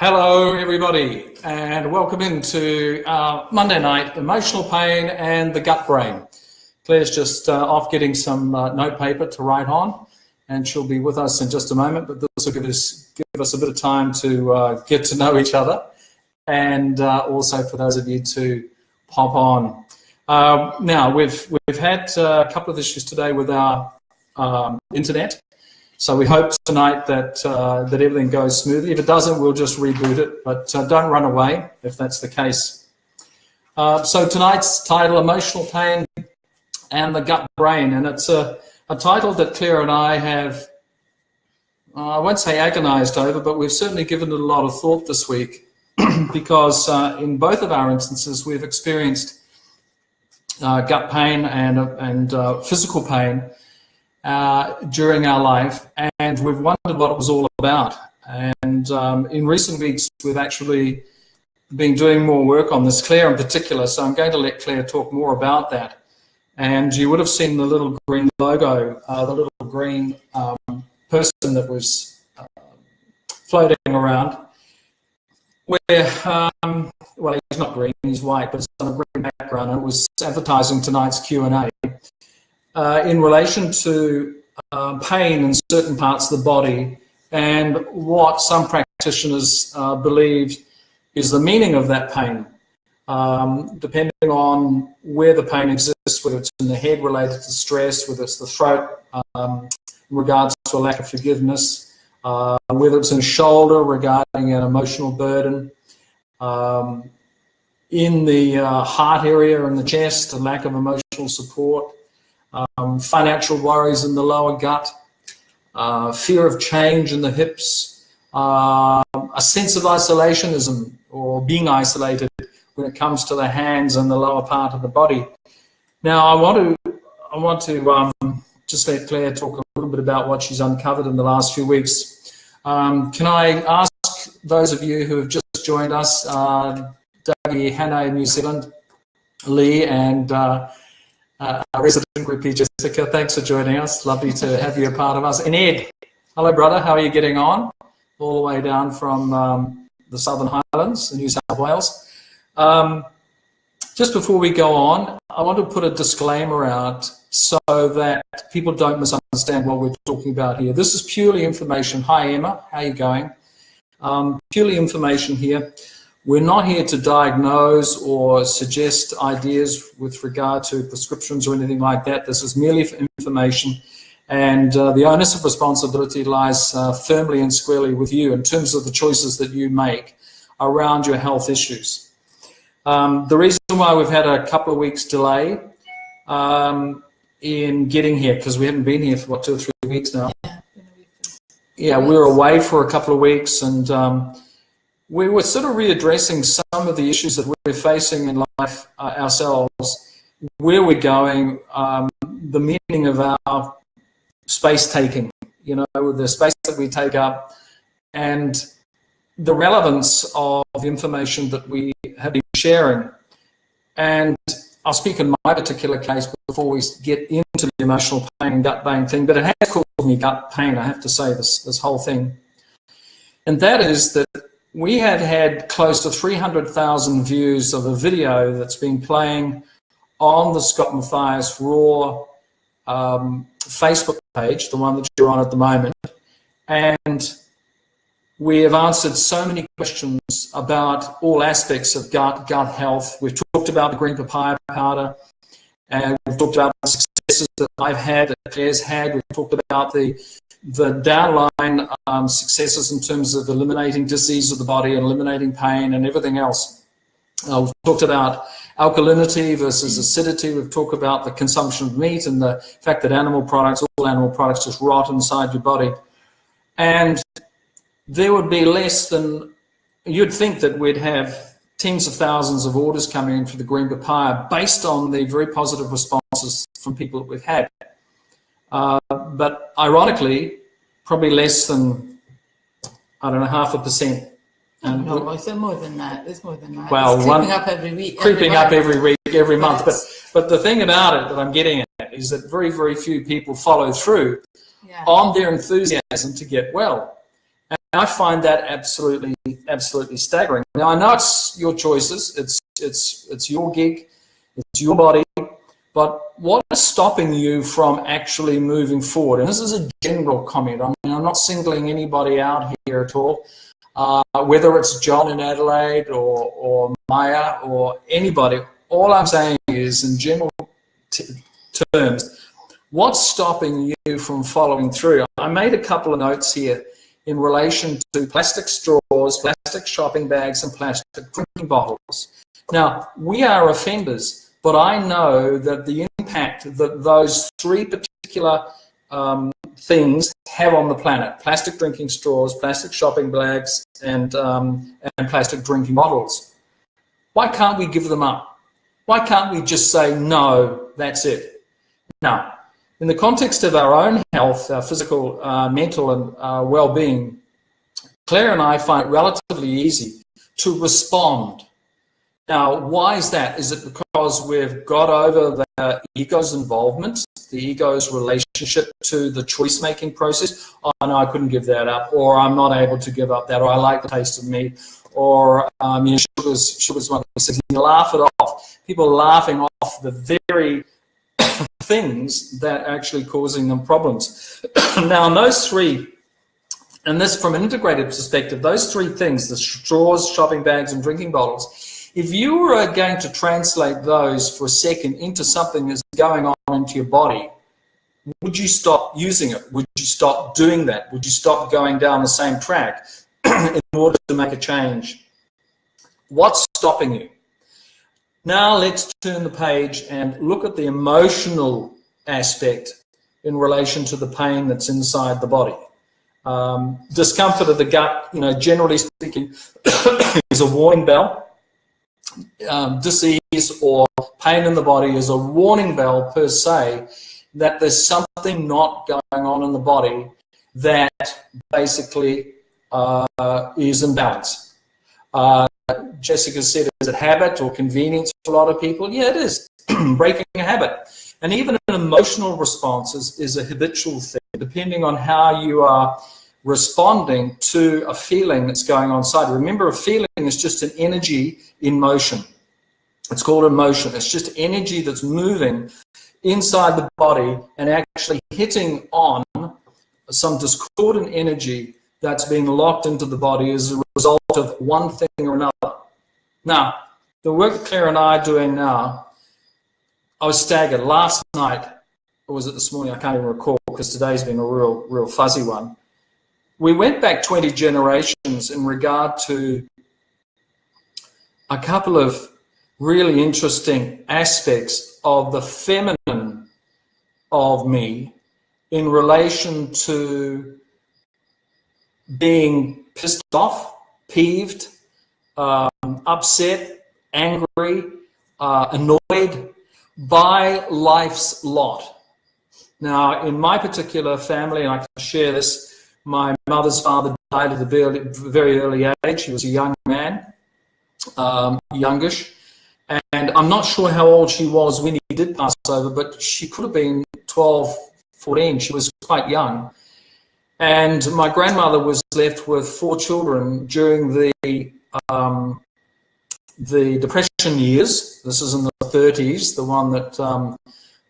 Hello everybody, and welcome into Monday night emotional pain and the gut brain. Claire's just off getting some notepaper to write on, and she'll be with us in just a moment, but this will give us a bit of time to get to know each other, and also for those of you to pop on. Now we've had a couple of issues today with our internet. So we hope tonight that that everything goes smoothly. If it doesn't, we'll just reboot it, but don't run away if that's the case. So tonight's title, Emotional Pain and the Gut Brain, and it's a title that Claire and I have, I won't say agonized over, but we've certainly given it a lot of thought this week because in both of our instances, we've experienced gut pain and physical pain during our life, and we've wondered what it was all about. And in recent weeks, we've actually been doing more work on this, Claire in particular, so I'm going to let Claire talk more about that. And you would have seen the little green logo, the little green person that was floating around, where, well, he's not green, he's white, but it's on a green background, and it was advertising tonight's Q&A. In relation to pain in certain parts of the body and what some practitioners believe is the meaning of that pain, depending on where the pain exists, whether it's in the head related to stress, whether it's the throat in regards to a lack of forgiveness, whether it's in the shoulder regarding an emotional burden, in the heart area and the chest, a lack of emotional support, financial worries in the lower gut, fear of change in the hips, a sense of isolationism or being isolated when it comes to the hands and the lower part of the body. Now, I want to just let Claire talk a little bit about what she's uncovered in the last few weeks. Can I ask those of you who have just joined us, Dougie, Hannah in New Zealand, Lee, and our resident groupie Jessica, thanks for joining us. Lovely to have you a part of us. And Ed, hello brother, how are you getting on? All the way down from the Southern Highlands in New South Wales. Just before we go on, I want to put a disclaimer out so that people don't misunderstand what we're talking about here. This is purely information. Hi Emma, how are you going? Purely information here. We're not here to diagnose or suggest ideas with regard to prescriptions or anything like that. This is merely for information, and the onus of responsibility lies firmly and squarely with you in terms of the choices that you make around your health issues. The reason why we've had a couple of weeks delay in getting here, because we haven't been here for, what, 2 or 3 weeks now? Yeah, we were away for a couple of weeks, and we were sort of readdressing some of the issues that we're facing in life ourselves, where we're going, the meaning of our space taking, you know, the space that we take up, and the relevance of information that we have been sharing. And I'll speak in my particular case before we get into the emotional pain and gut pain thing, but it has caused me gut pain, I have to say, this whole thing. And that is that we had had close to 300,000 views of a video that's been playing on the Scott Mathias Raw Facebook page, the one that you're on at the moment, and we have answered so many questions about all aspects of gut health. We've talked about the green papaya powder, and we've talked about the successes that I've had, that Claire's had. We've talked about the downline successes in terms of eliminating disease of the body and eliminating pain and everything else. We've talked about alkalinity versus acidity. We've talked about the consumption of meat and the fact that all animal products just rot inside your body. And there would be less than, you'd think that we'd have tens of thousands of orders coming in for the green papaya based on the very positive responses from people that we've had. But ironically, probably less than, I don't know, 0.5%. No, it's more than that. It's more than that. Well, it's creeping up every week. Creeping up every week, every month. But the thing about it that I'm getting at is that very, very few people follow through on their enthusiasm to get well. And I find that absolutely staggering. Now, I know it's your choices, it's your gig, it's your body, but what is stopping you from actually moving forward? And this is a general comment. I mean, I'm not singling anybody out here at all, whether it's John in Adelaide or Maya or anybody. All I'm saying is, in general terms, what's stopping you from following through? I made a couple of notes here in relation to plastic straws, plastic shopping bags, and plastic drinking bottles. Now, we are offenders, but I know that the impact that those three particular things have on the planet: plastic drinking straws, plastic shopping bags, and plastic drinking bottles. Why can't we give them up? Why can't we just say, no, that's it? Now, in the context of our own health, our physical, mental, and well-being, Claire and I find it relatively easy to respond. Now, why is that? Is it because we've got over the ego's involvement, the ego's relationship to the choice-making process? Oh, no, I couldn't give that up, or I'm not able to give up that, or I like the taste of meat, or sugar's one of those things. You laugh it off. People are laughing off the very things that are actually causing them problems. Now, in those three, and this from an integrated perspective, those three things, the straws, shopping bags, and drinking bottles, if you were going to translate those for a second into something that's going on into your body, would you stop using it? Would you stop doing that? Would you stop going down the same track in order to make a change? What's stopping you? Now let's turn the page and look at the emotional aspect in relation to the pain that's inside the body. Discomfort of the gut, generally speaking, is a warning bell. Disease or pain in the body is a warning bell per se that there's something not going on in the body that basically is imbalanced. Jessica said, is it habit or convenience for a lot of people? Yeah, it is. Breaking a habit. And even an emotional response is a habitual thing, depending on how you are responding to a feeling that's going on inside. Remember, a feeling is just an energy in motion. It's called emotion. It's just energy that's moving inside the body and actually hitting on some discordant energy that's being locked into the body as a result of one thing or another. Now, the work that Claire and I are doing now, I was staggered. Last night, or was it this morning? I can't even recall because today's been a real fuzzy one. We went back 20 generations in regard to a couple of really interesting aspects of the feminine of me in relation to being pissed off, peeved, upset, angry, annoyed by life's lot. Now, in my particular family, and I can share this, my mother's father died at a very early age. He was a young man, youngish, and I'm not sure how old she was when he did pass over, but she could have been 12, 14. She was quite young. And my grandmother was left with 4 children during the Depression years. This is in the 30s, the one that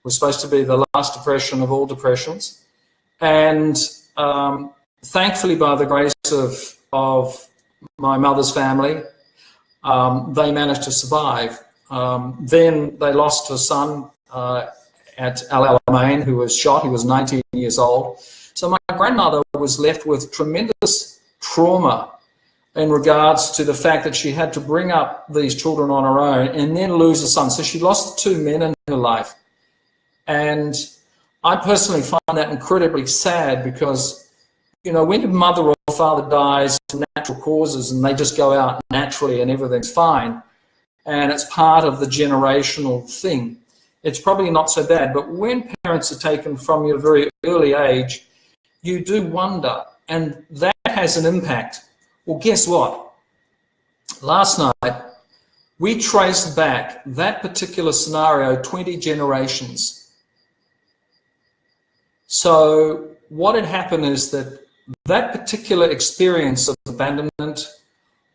was supposed to be the last depression of all depressions. And thankfully, by the grace of my mother's family, they managed to survive. Then they lost a son at Al Alamein who was shot. He was 19 years old. So my grandmother was left with tremendous trauma in regards to the fact that she had to bring up these children on her own and then lose a son. So she lost 2 men in her life. And I personally find that incredibly sad because, when your mother or father dies from natural causes and they just go out naturally and everything's fine, and it's part of the generational thing, it's probably not so bad. But when parents are taken from you at a very early age, you do wonder, and that has an impact. Well, guess what? Last night, we traced back that particular scenario 20 generations. So what had happened is that that particular experience of abandonment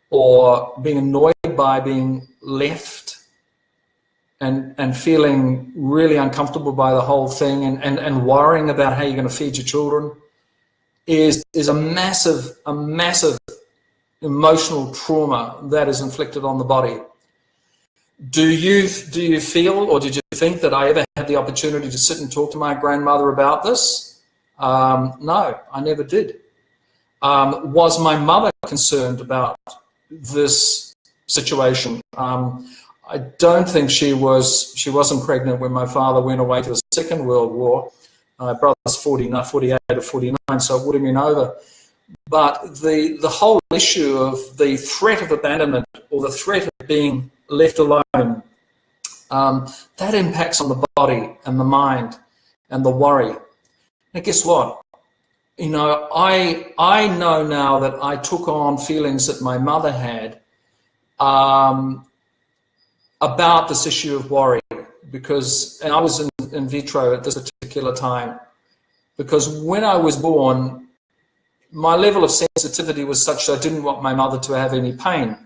or being annoyed by being left and feeling really uncomfortable by the whole thing and worrying about how you're going to feed your children is a massive emotional trauma that is inflicted on the body. Do you feel, or did you think that I ever had the opportunity to sit and talk to my grandmother about this? No, I never did. Was my mother concerned about this situation? I don't think she wasn't pregnant when my father went away to the Second World War. My brother's 48 or 49, so it would have been over. But the whole issue of the threat of abandonment or the threat of being left alone, that impacts on the body and the mind and the worry. And guess what? You know, I know now that I took on feelings that my mother had about this issue of worry, because, and I was in vitro at this particular time, because when I was born, my level of sensitivity was such that I didn't want my mother to have any pain.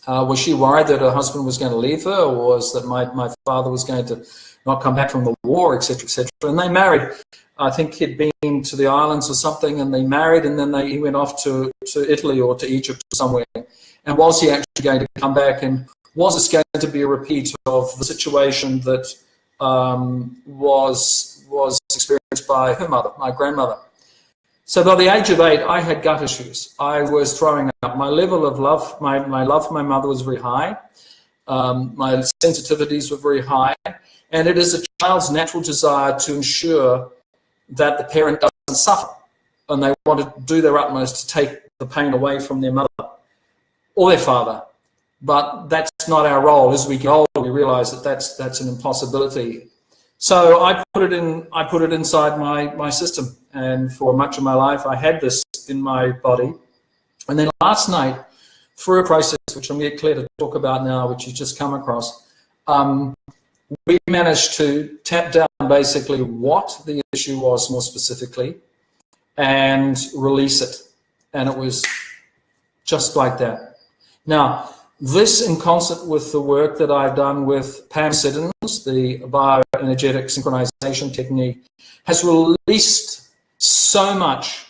Was she worried that her husband was going to leave her, or was that my father was going to not come back from the war, etc., etc.? And they married. I think he'd been to the islands or something, and they married, and then he went off to Italy or to Egypt or somewhere. And was he actually going to come back, and was this going to be a repeat of the situation that was experienced by her mother, my grandmother? So by the age of 8, I had gut issues. I was throwing up. My level of love, my love for my mother was very high. My sensitivities were very high. And it is a child's natural desire to ensure that the parent doesn't suffer. And they want to do their utmost to take the pain away from their mother or their father. But that's not our role. As we get older, we realize that that's an impossibility. So I put it inside my system, and for much of my life I had this in my body. And then last night, through a process which I'm getting Claire to talk about now, which you just come across, we managed to tap down basically what the issue was more specifically and release it. And it was just like that. Now, this, in concert with the work that I've done with Pam Siddons, the bioenergetic synchronization technique, has released so much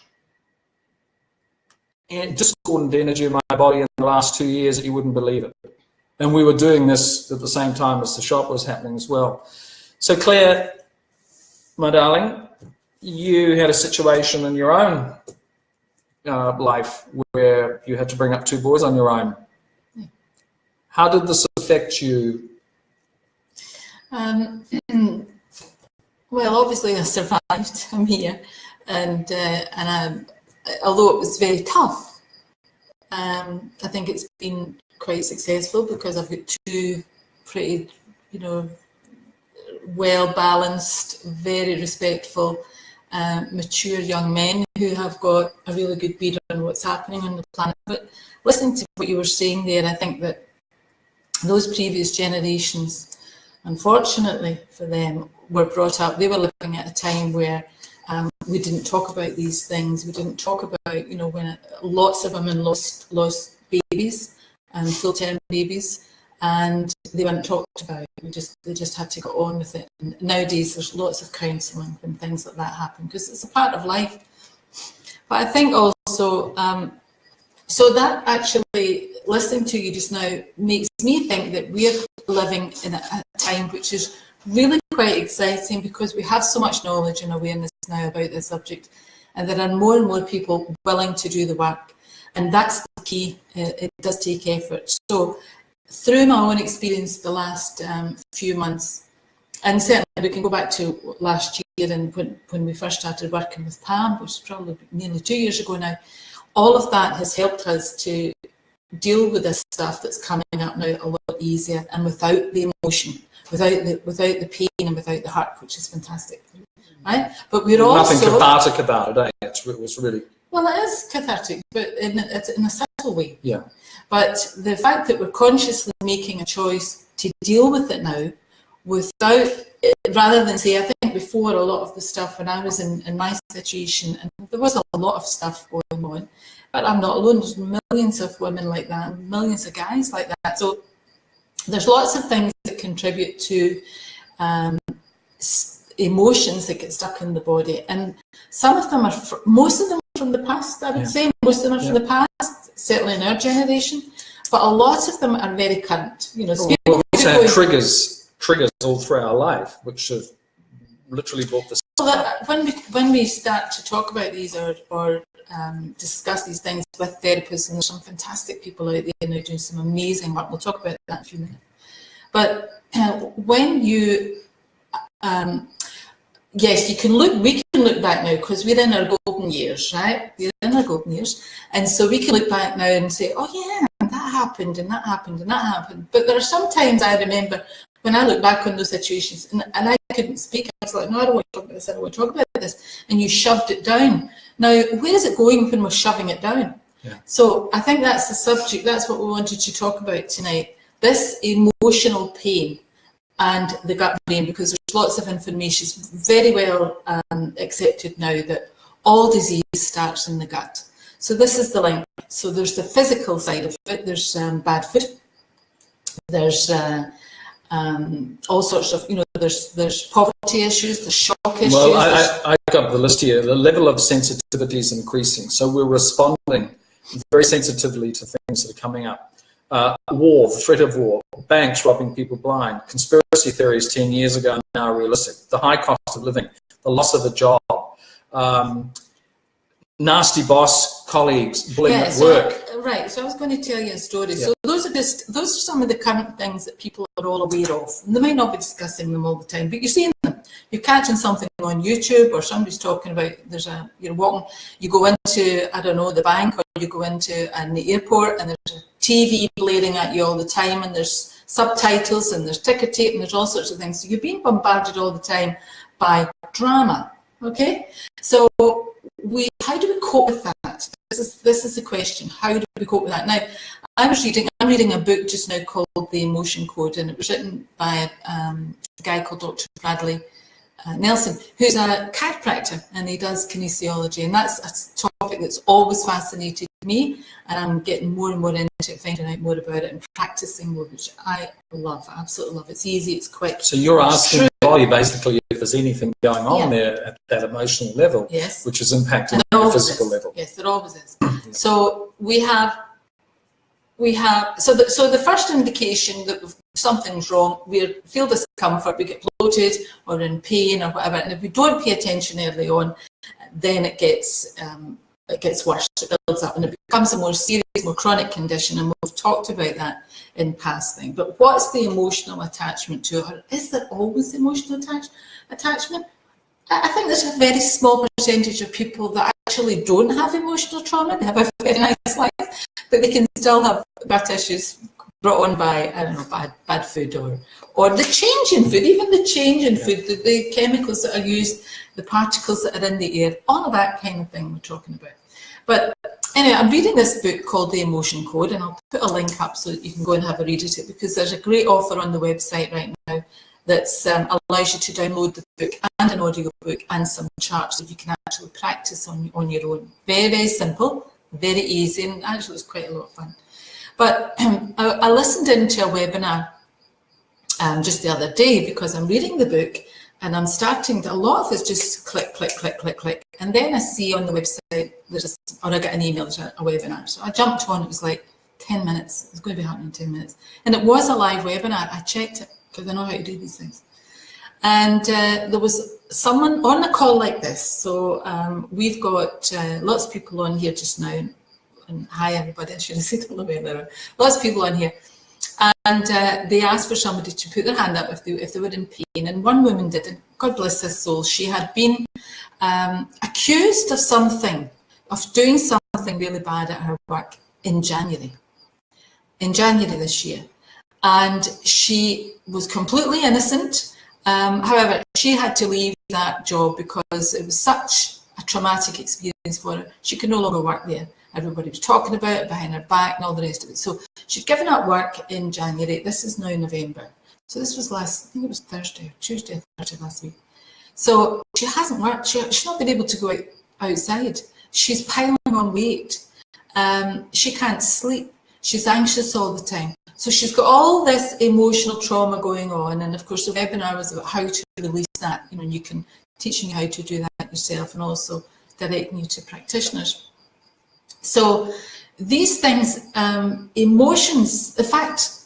discordant energy in my body in the last 2 years that you wouldn't believe it. And we were doing this at the same time as the shop was happening as well. So Claire, my darling, you had a situation in your own life where you had to bring up 2 boys on your own. How did this affect you? Well, obviously I survived. I'm here, and although it was very tough, I think it's been quite successful because I've got 2 pretty, well-balanced, very respectful, mature young men who have got a really good bead on what's happening on the planet. But listening to what you were saying there, I think that those previous generations, unfortunately for them, were brought up, they were living at a time where we didn't talk about these things. We didn't talk about, when lots of women lost babies, full-term babies, and they weren't talked about. They just had to go on with it. And nowadays, there's lots of counselling when things like that happen, because it's a part of life. But I think also, so that actually, listening to you just now makes me think that we're living in a time which is really quite exciting, because we have so much knowledge and awareness now about this subject, and there are more and more people willing to do the work, and that's the key. It does take effort. So through my own experience the last few months, and certainly we can go back to last year and when we first started working with Pam, which is probably nearly 2 years ago now, all of that has helped us to deal with this stuff that's coming up now a lot easier and without the emotion, without the pain and without the hurt, which is fantastic, right? But we're also nothing cathartic about it, eh? It was really, well, it is cathartic, but it's in a subtle way. Yeah. But the fact that we're consciously making a choice to deal with it now, without rather than say, I think before a lot of the stuff when I was in my situation, and there was a lot of stuff going on, but I'm not alone. There's millions of women like that, and millions of guys like that. So there's lots of things that contribute to emotions that get stuck in the body, and some of them are, most of them are from the past. I would say most of them are from the past, certainly in our generation, but a lot of them are very current. You know, well, we also have triggers all through our life, which have literally brought this. When we start to talk about these or discuss these things with therapists, and there's some fantastic people out there now doing some amazing work. We'll talk about that in a few minutes. But when you, yes, we can look back now because we're in our golden years, right? We're in our golden years, and so we can look back now and say, oh yeah, that happened and that happened and that happened. But there are some times I remember when I look back on those situations and I couldn't speak. I was like, no, I don't want to talk about this. I don't want to talk about this. And you shoved it down. Now, where is it going when we're shoving it down? Yeah. So I think that's the subject. That's what we wanted to talk about tonight. This emotional pain and the gut brain, because there's lots of information. It's very well accepted now that all disease starts in the gut. So this is the link. So there's the physical side of it. There's bad food. There's all sorts of, you know, there's poverty issues, there's shock issues. Well, I got the list here. The level of sensitivity is increasing. So we're responding very sensitively to things that are coming up. War, the threat of war, banks robbing people blind, conspiracy theories 10 years ago are now realistic, the high cost of living, the loss of a job, nasty boss, colleagues, bullying at work. Right, so I was going to tell you a story. Yeah. So those are some of the current things that people are all aware of. And they might not be discussing them all the time, but you're seeing them. You're catching something on YouTube, or somebody's talking about, you're walking, you go into, I don't know, the bank, or you go into an airport, and there's a TV blaring at you all the time, and there's subtitles, and there's ticker tape, and there's all sorts of things. So you're being bombarded all the time by drama, okay? So how do we cope with that? This is the question. How do we cope with that? Now, I'm reading a book just now called The Emotion Code, and it was written by a guy called Dr. Bradley Nelson, who's a chiropractor, and he does kinesiology, and that's a topic that's always fascinated me, and I'm getting more and more into it, finding out more about it and practicing more, which I love, absolutely love. It's easy, it's quick. So you're asking the body basically if there's anything going on there at that emotional level, yes, which is impacting the physical level. Yes, there always is. So we have so the first indication that something's wrong, we feel discomfort, we get bloated or in pain or whatever, and if we don't pay attention early on, then it gets worse, it builds up, and it becomes a more serious, more chronic condition, and we've talked about that in past things. But what's the emotional attachment to it? Or is there always emotional attachment? I think there's a very small percentage of people that actually don't have emotional trauma. They have a very nice life, but they can still have gut issues brought on by, I don't know, bad food or the change in food, even the change in food, the chemicals that are used, the particles that are in the air, all of that kind of thing we're talking about. But anyway, I'm reading this book called The Emotion Code, and I'll put a link up so that you can go and have a read at it, because there's a great offer on the website right now that allows you to download the book and an audio book and some charts that you can actually practice on your own. Very, very simple, very easy, and actually it's quite a lot of fun. But I listened into a webinar just the other day because I'm reading the book and I'm starting to, a lot of it's just click, click, click, click, click. And then I see on the website, or I get an email, there's a webinar. So I jumped on, it was like 10 minutes. It's going to be happening in 10 minutes. And it was a live webinar. I checked it because I know how to do these things. And there was someone on a call like this. So we've got lots of people on here just now. And hi everybody, I should have said hello earlier. Lots of people on here. And they asked for somebody to put their hand up if they were in pain. And one woman did, and God bless her soul, she had been accused of something, of doing something really bad at her work in January this year. And she was completely innocent. However, she had to leave that job because it was such a traumatic experience for her. She could no longer work there. Everybody was talking about it behind her back and all the rest of it. So she'd given up work in January. This is now November. So this was I think it was Tuesday or Thursday last week. So she hasn't worked, she's not been able to go outside. She's piling on weight. She can't sleep. She's anxious all the time. So she's got all this emotional trauma going on. And of course, the webinar was about how to release that. You know, and you can teaching you how to do that yourself and also directing you to practitioners. So these things, emotions, in fact,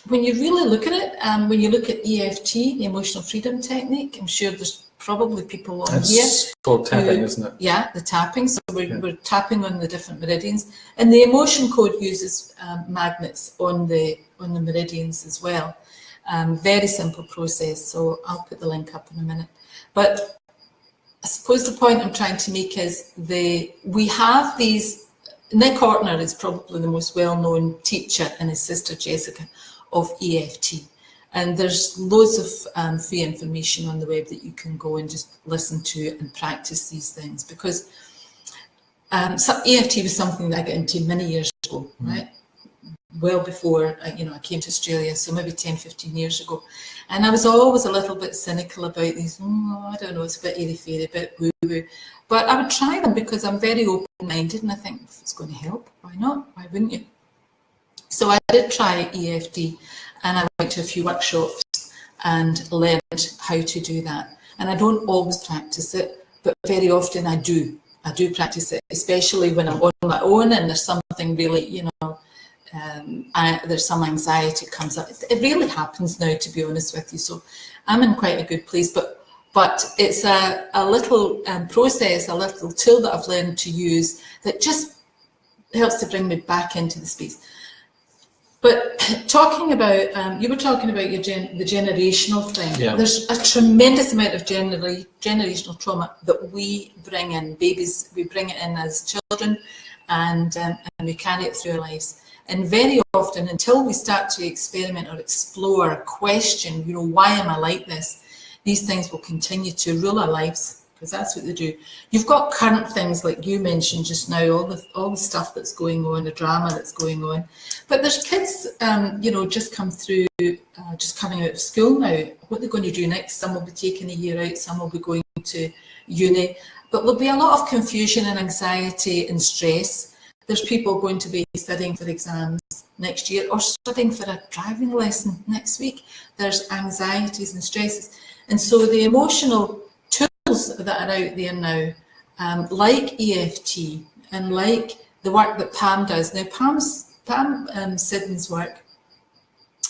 when you really look at it, when you look at EFT, the Emotional Freedom Technique, I'm sure there's probably people on here. It's called tapping, isn't it? Yeah, the tapping. So we're tapping on the different meridians. And the emotion code uses magnets on the meridians as well. Very simple process. So I'll put the link up in a minute. But I suppose the point I'm trying to make is we have these. Nick Ortner is probably the most well-known teacher, and his sister Jessica, of EFT. And there's loads of free information on the web that you can go and just listen to and practice these things, because EFT was something that I got into many years ago, right? Well before I came to Australia, so maybe 10, 15 years ago. And I was always a little bit cynical about these, I don't know, it's a bit airy-fairy, a bit woo-woo. But I would try them because I'm very open-minded, and I think if it's going to help, why not? Why wouldn't you? So I did try EFT, and I went to a few workshops and learned how to do that. And I don't always practice it, but very often I do. I do practice it, especially when I'm on my own and there's something really, there's some anxiety comes up. It really happens now, to be honest with you. So I'm in quite a good place, but it's a little process, a little tool that I've learned to use that just helps to bring me back into the space. But talking about, you were talking about the generational thing. Yeah. There's a tremendous amount of generational trauma that we bring in. Babies, we bring it in as children, and we carry it through our lives. And very often, until we start to experiment or explore, question, why am I like this? These things will continue to rule our lives, because that's what they do. You've got current things like you mentioned just now, all the stuff that's going on, the drama that's going on. But there's kids, just come through, just coming out of school now. What they're going to do next? Some will be taking a year out, some will be going to uni. But there'll be a lot of confusion and anxiety and stress. There's people going to be studying for exams next year or studying for a driving lesson next week. There's anxieties and stresses. And so the emotional tools that are out there now, like EFT and like the work that Pam does. Now, Pam Sidden's work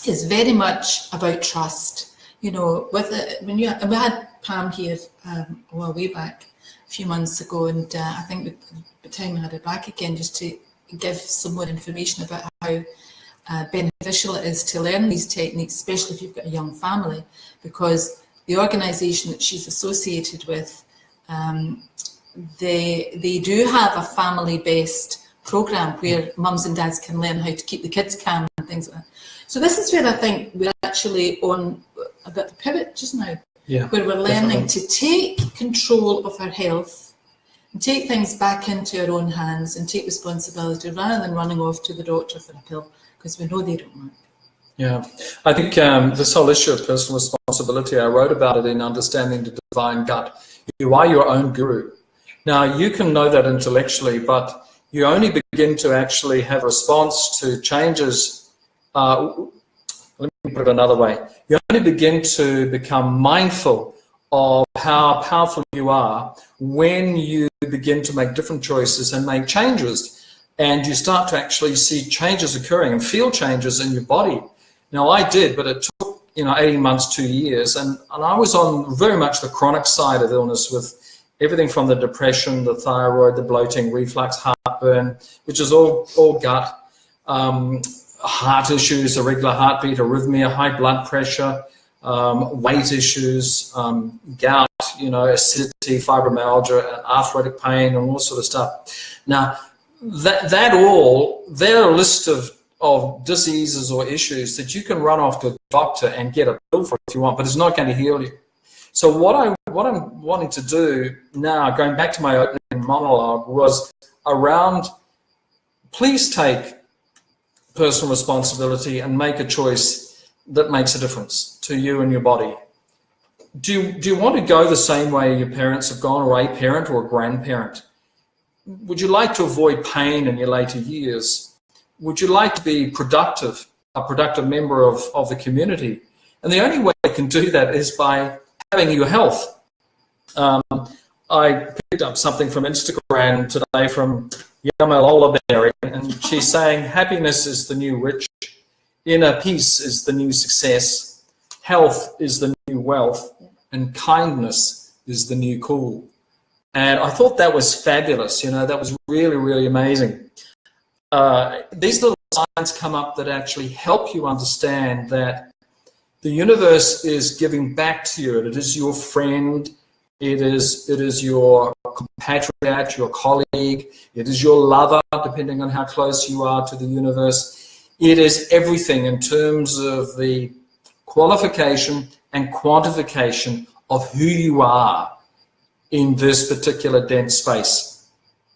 is very much about trust. With it, and we had Pam here way back a few months ago, and I think at the time I had her back again just to give some more information about how beneficial it is to learn these techniques, especially if you've got a young family, because the organisation that she's associated with, they do have a family-based programme where mums and dads can learn how to keep the kids calm and things like that. So this is where I think we're actually on a bit of a pivot just now, where we're learning to take control of our health and take things back into our own hands and take responsibility rather than running off to the doctor for a pill, because we know they don't work. Yeah, I think this whole issue of personal responsibility, I wrote about it in Understanding the Divine Gut. You are your own guru. Now, you can know that intellectually, but you only begin to actually have a response to changes. Let me put it another way. You only begin to become mindful of how powerful you are when you begin to make different choices and make changes. And you start to actually see changes occurring and feel changes in your body. Now, I did, but it took 18 months, 2 years, and I was on very much the chronic side of illness, with everything from the depression, the thyroid, the bloating, reflux, heartburn, which is all gut, heart issues, irregular heartbeat, arrhythmia, high blood pressure, weight issues, gout, acidity, fibromyalgia, arthritic pain, and all sort of stuff. Now, they're a list of diseases or issues that you can run off to a doctor and get a pill for if you want, but it's not going to heal you. So what I'm wanting to do now, going back to my opening monologue, was around, please take personal responsibility and make a choice that makes a difference to you and your body. Do you want to go the same way your parents have gone, or a parent or a grandparent? Would you like to avoid pain in your later years? Would you like to be productive, a productive member of the community? And the only way you can do that is by having your health. I picked up something from Instagram today from Yamalola Berry, and she's saying happiness is the new rich, inner peace is the new success, health is the new wealth, and kindness is the new cool. And I thought that was fabulous. That was really, really amazing. These little signs come up that actually help you understand that the universe is giving back to you. It is your friend. It is your compatriot, your colleague. It is your lover, depending on how close you are to the universe. It is everything in terms of the qualification and quantification of who you are in this particular dense space.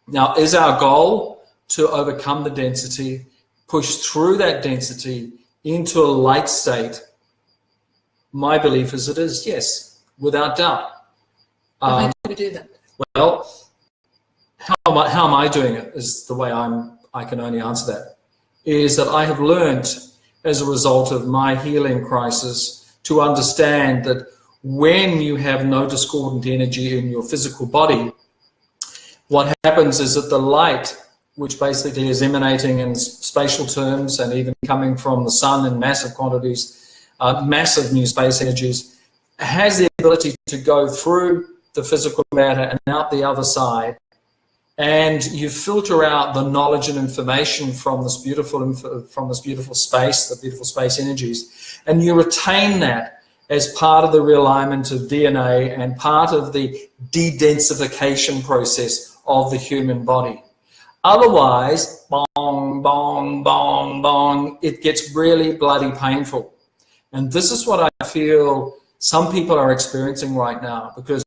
Now, is our goal to overcome the density, push through that density into a light state? My belief is it is, yes, without doubt. How do we do that? Well, how am I doing it is the way I can only answer that, is that I have learned as a result of my healing crisis to understand that when you have no discordant energy in your physical body, what happens is that the light, which basically is emanating in spatial terms and even coming from the sun in massive quantities, massive new space energies, has the ability to go through the physical matter and out the other side, and you filter out the knowledge and information from this beautiful space, the beautiful space energies, and you retain that as part of the realignment of DNA and part of the de-densification process of the human body. Otherwise, bong, bong, bong, bong, it gets really bloody painful. And this is what I feel some people are experiencing right now, because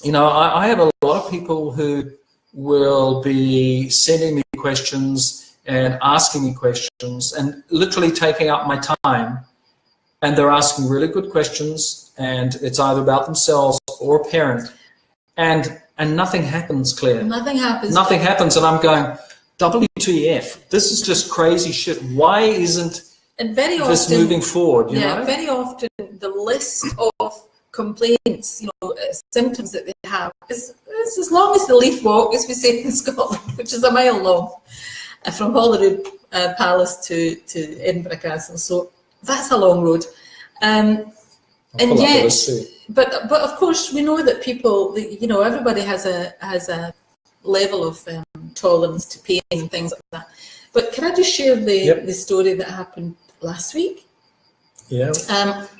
I have a lot of people who will be sending me questions and asking me questions and literally taking up my time, and they're asking really good questions, and it's either about themselves or a parent, and nothing happens, Claire. Nothing happens. Nothing happens, and I'm going, WTF, this is just crazy shit. Why isn't this moving forward? You know? Very often the list of complaints, symptoms that they have is as long as the leaf walk, as we say in Scotland, which is a mile long, from Holyrood Palace to Edinburgh Castle. So that's a long road. And yet, but of course we know that people, everybody has a level of tolerance to pain and things like that. But can I just share the story that happened last week? Yeah.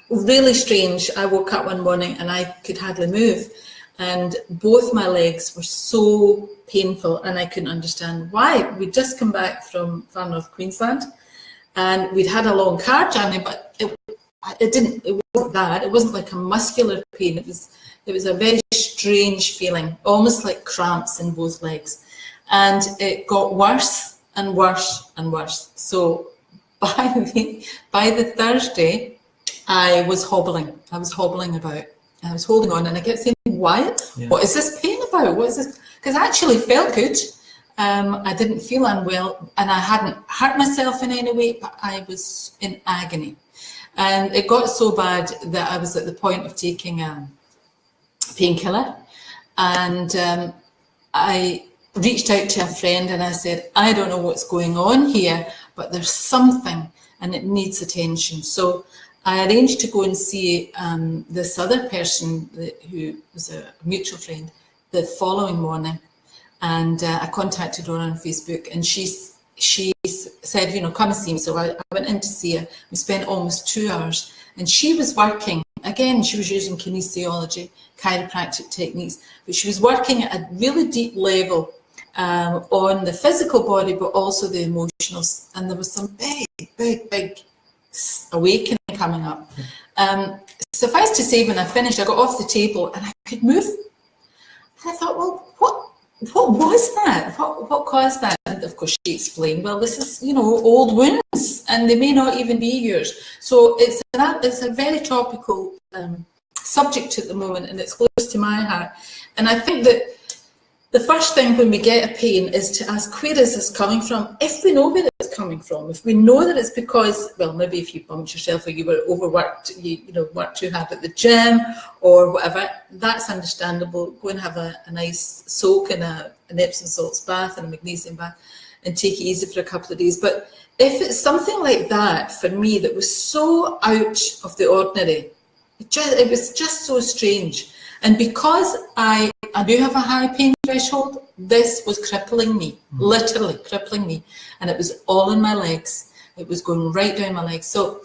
Really strange. I woke up one morning and I could hardly move, and both my legs were so painful, and I couldn't understand why. We'd just come back from far north Queensland, and we'd had a long car journey, but it wasn't that. It wasn't like a muscular pain. It was a very strange feeling, almost like cramps in both legs, and it got worse and worse and worse. So by the Thursday, I was hobbling. I was hobbling about. I was holding on, and I kept saying, "Wyatt, what is this pain about? What is this?" Because I actually felt good. I didn't feel unwell, and I hadn't hurt myself in any way, but I was in agony. And it got so bad that I was at the point of taking a painkiller. And I reached out to a friend and I said, I don't know what's going on here, but there's something and it needs attention. So I arranged to go and see this other person who was a mutual friend the following morning. And I contacted her on Facebook, and she said, come and see me. So I went in to see her. We spent almost 2 hours, and she was working, again, she was using kinesiology, chiropractic techniques, but she was working at a really deep level on the physical body, but also the emotional. And there was some big awakening coming up. Suffice to say, when I finished, I got off the table and I could move. And I thought, well, what was that? What caused that? And of course she explained, well, this is, old wounds. and they may not even be yours. So it's a very topical subject at the moment, and it's close to my heart. And I think that the first thing when we get a pain is to ask, where is this coming from? If we know where it's coming from, if we know that it's because, well, maybe if you bumped yourself or you were overworked, you know, worked too hard at the gym or whatever, that's understandable. Go and have a nice soak in an Epsom salts bath and a magnesium bath and take it easy for a couple of days. But if it's something like that, for me, that was so out of the ordinary, it was just so strange. And because I do have a high pain threshold, this was crippling me, literally crippling me. And it was all in my legs. It was going right down my legs. So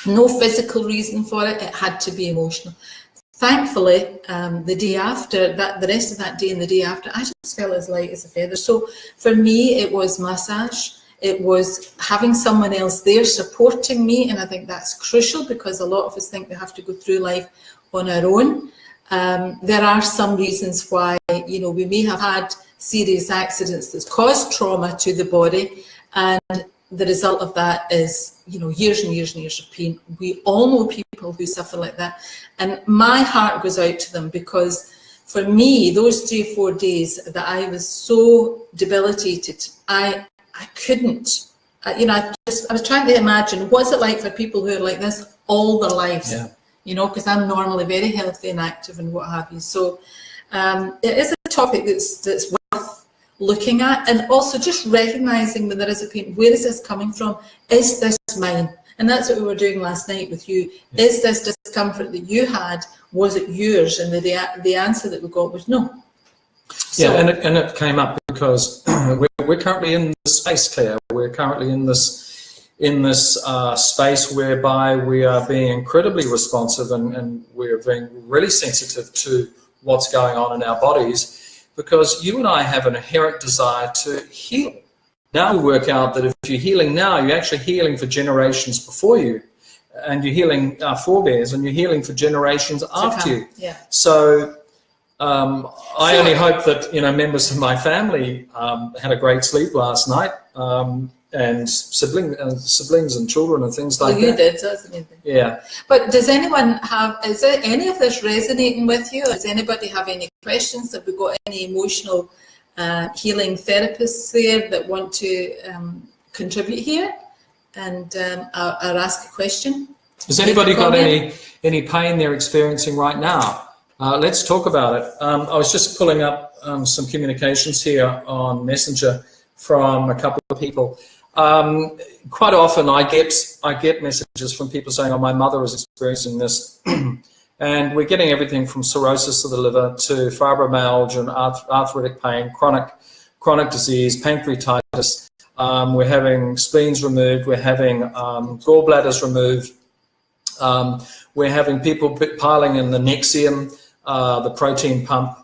no physical reason for it. It had to be emotional. Thankfully, the day after, the rest of that day and the day after, I just felt as light as a feather. So for me, it was massage. It was having someone else there supporting me. And I think that's crucial because a lot of us think we have to go through life on our own. There are some reasons why, you know, we may have had serious accidents that's caused trauma to the body, and the result of that is, you know, years and years and years of pain. We all know people who suffer like that, and my heart goes out to them, because for me, those 3 or 4 days that I was so debilitated, I couldn't, you know, I was trying to imagine, what's it like for people who are like this all their lives? Yeah. You know, because I'm normally very healthy and active and what have you. So it is a topic that's worth looking at, and also just recognising when there is a pain, where is this coming from? Is this mine? And that's what we were doing last night with you. Yeah. Is this discomfort that you had, was it yours? And the answer that we got was no. So, yeah, and it came up because we're currently in this space, Claire. We're currently in this space whereby we are being incredibly responsive and we're being really sensitive to what's going on in our bodies, because you and I have an inherent desire to heal. Now we work out that if you're healing now, you're actually healing for generations before you, and you're healing our forebears, and you're healing for generations after you. Yeah. So I only hope that, you know, members of my family had a great sleep last night. And siblings and children and things like that. You did, so that's amazing. Yeah. But does anyone is there any of this resonating with you? Does anybody have any questions? Have we got any emotional healing therapists there that want to contribute here and or ask a question? Has anybody got any pain they're experiencing right now? Let's talk about it. I was just pulling up some communications here on Messenger from a couple of people. Quite often I get messages from people saying, oh, my mother is experiencing this. And we're getting everything from cirrhosis of the liver to fibromyalgia and arthritic pain, chronic disease, pancreatitis. We're having spleens removed. We're having gallbladders removed. We're having people piling in the Nexium, the proton pump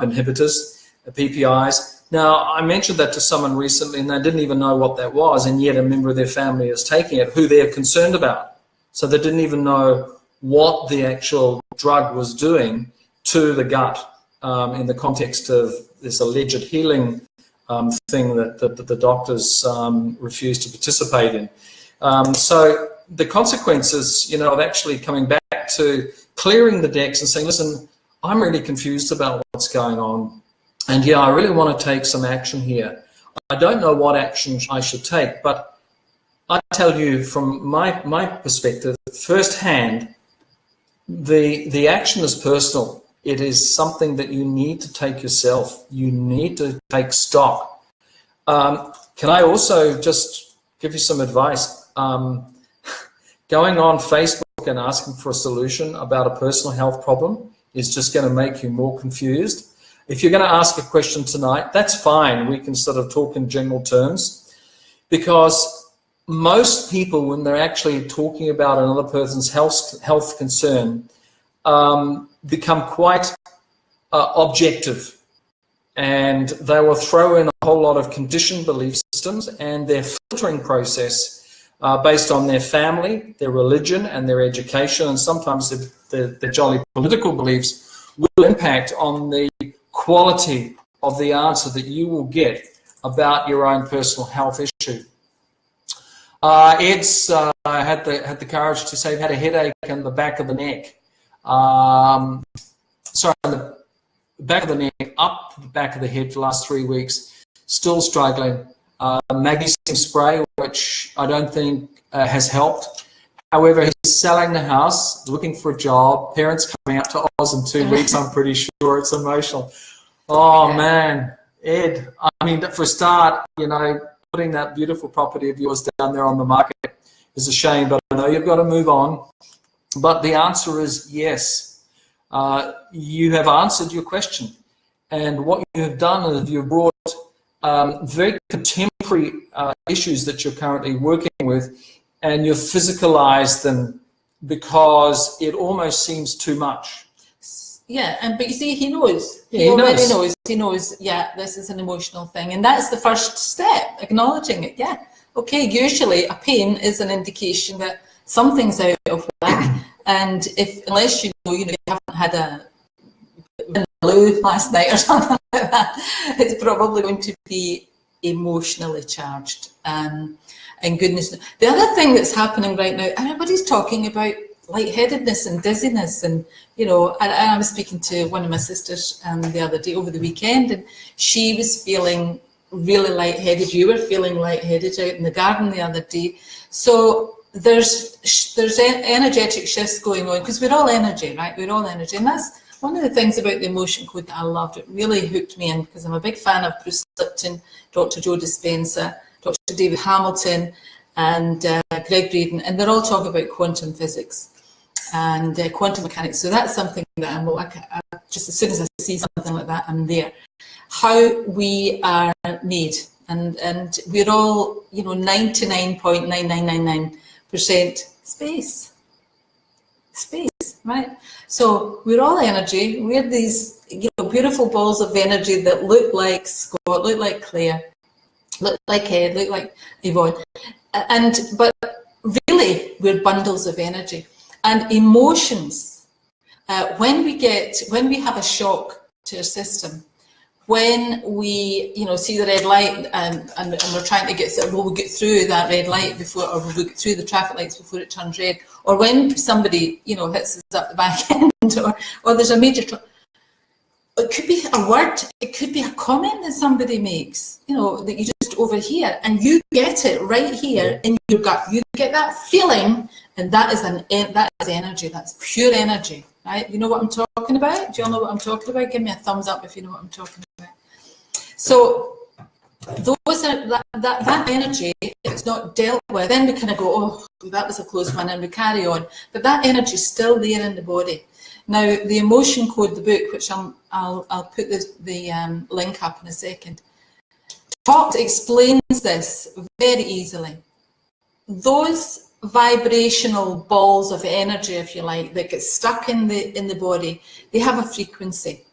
inhibitors, the PPIs. Now, I mentioned that to someone recently, and they didn't even know what that was, and yet a member of their family is taking it, who they're concerned about. So they didn't even know what the actual drug was doing to the gut in the context of this alleged healing thing that the doctors refuse to participate in. So the consequences, you know, of actually coming back to clearing the decks and saying, listen, I'm really confused about what's going on. And yeah, I really want to take some action here. I don't know what action I should take, but I tell you from my perspective, firsthand, the action is personal. It is something that you need to take yourself. You need to take stock. Can I also just give you some advice? Going on Facebook and asking for a solution about a personal health problem is just going to make you more confused. If you're going to ask a question tonight, that's fine. We can sort of talk in general terms, because most people, when they're actually talking about another person's health concern, become quite objective, and they will throw in a whole lot of conditioned belief systems, and their filtering process based on their family, their religion, and their education, and sometimes their jolly political beliefs will impact on the quality of the answer that you will get about your own personal health issue. Ed's had the courage to say he had a headache in the back of the neck. Sorry, the back of the neck, up the back of the head for the last 3 weeks, still struggling. Magnesium spray, which I don't think has helped. However, he's selling the house, looking for a job, parents coming out to Oz in 2 weeks. I'm pretty sure it's emotional. Oh, man, Ed, I mean, for a start, you know, putting that beautiful property of yours down there on the market is a shame, but I know you've got to move on. But the answer is yes. You have answered your question. And what you have done is you've brought very contemporary issues that you're currently working with, and you've physicalized them because it almost seems too much. Yeah, but you see, he knows. Yeah, he already knows. He knows, yeah, this is an emotional thing. And that's the first step, acknowledging it. Yeah, okay, usually a pain is an indication that something's out of whack. And unless you haven't had a blue last night or something like that, it's probably going to be emotionally charged. And goodness, the other thing that's happening right now, everybody's talking about lightheadedness and dizziness, and you know, I was speaking to one of my sisters the other day over the weekend, and she was feeling really lightheaded. You were feeling lightheaded out in the garden the other day. So there's energetic shifts going on, because we're all energy, right? We're all energy, and that's one of the things about the emotion code that I loved. It really hooked me in, because I'm a big fan of Bruce Lipton, Dr. Joe Dispenza, Dr. David Hamilton, and Greg Braden, and they're all talking about quantum physics and quantum mechanics. So that's something that I just as soon as I see something like that, I'm there. How we are made, and we're all, you know, 99.9999% space, right? So we're all energy. We're these, you know, beautiful balls of energy that look like Scott, look like Claire, look like Ed, look like Yvonne, but really we're bundles of energy. And emotions, when we have a shock to our system, when we, you know, see the red light and we're trying to get through, we'll get through that red light before, or we'll get through the traffic lights before it turns red, or when somebody, you know, hits us up the back end, or there's a major it could be a word, it could be a comment that somebody makes, you know, that you just overhear, and you get it right here in your gut. You get that feeling, and that is energy. That's pure energy, right? You know what I'm talking about? Do you all know what I'm talking about? Give me a thumbs up if you know what I'm talking about. So those are that energy. It's not dealt with. Then we kind of go, oh, that was a close one, and we carry on. But that energy is still there in the body. Now, the emotion code, the book, which I'll put the link up in a second, explains this very easily. Those vibrational balls of energy, if you like, that get stuck in the body, they have a frequency,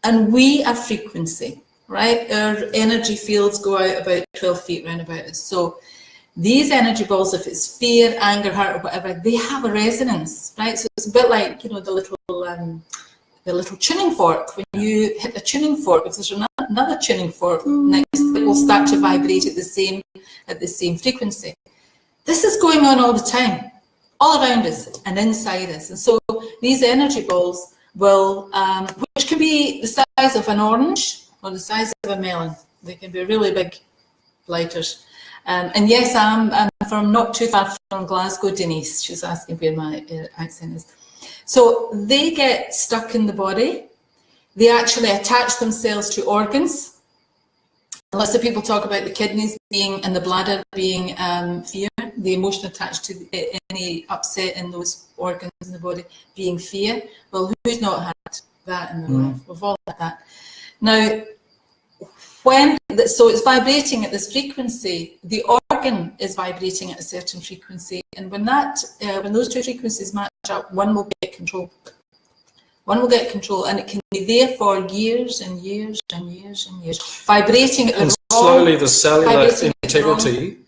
and we are frequency, right? Our energy fields go out about 12 feet round about us. So these energy balls, if it's fear, anger, hurt, or whatever, they have a resonance, right? So it's a bit like, you know, the little tuning fork. When you hit the tuning fork, if there's another tuning fork next, it will start to vibrate at the same frequency. This is going on all the time, all around us and inside us. And so these energy balls will, which can be the size of an orange or the size of a melon. They can be really big lighters. And yes, I'm from not too far from Glasgow, Denise. She's asking where my accent is. So they get stuck in the body. They actually attach themselves to organs. Lots of people talk about the kidneys being and the bladder being fear, the emotion attached to any upset in those organs in the body being fear. Well, who's not had that in their life? We've all had that. Now, so it's vibrating at this frequency, the organ is vibrating at a certain frequency, and when those two frequencies match up, one will get control. One will get control, and it can be there for years and years and years and years, vibrating at the and slowly the cellular integrity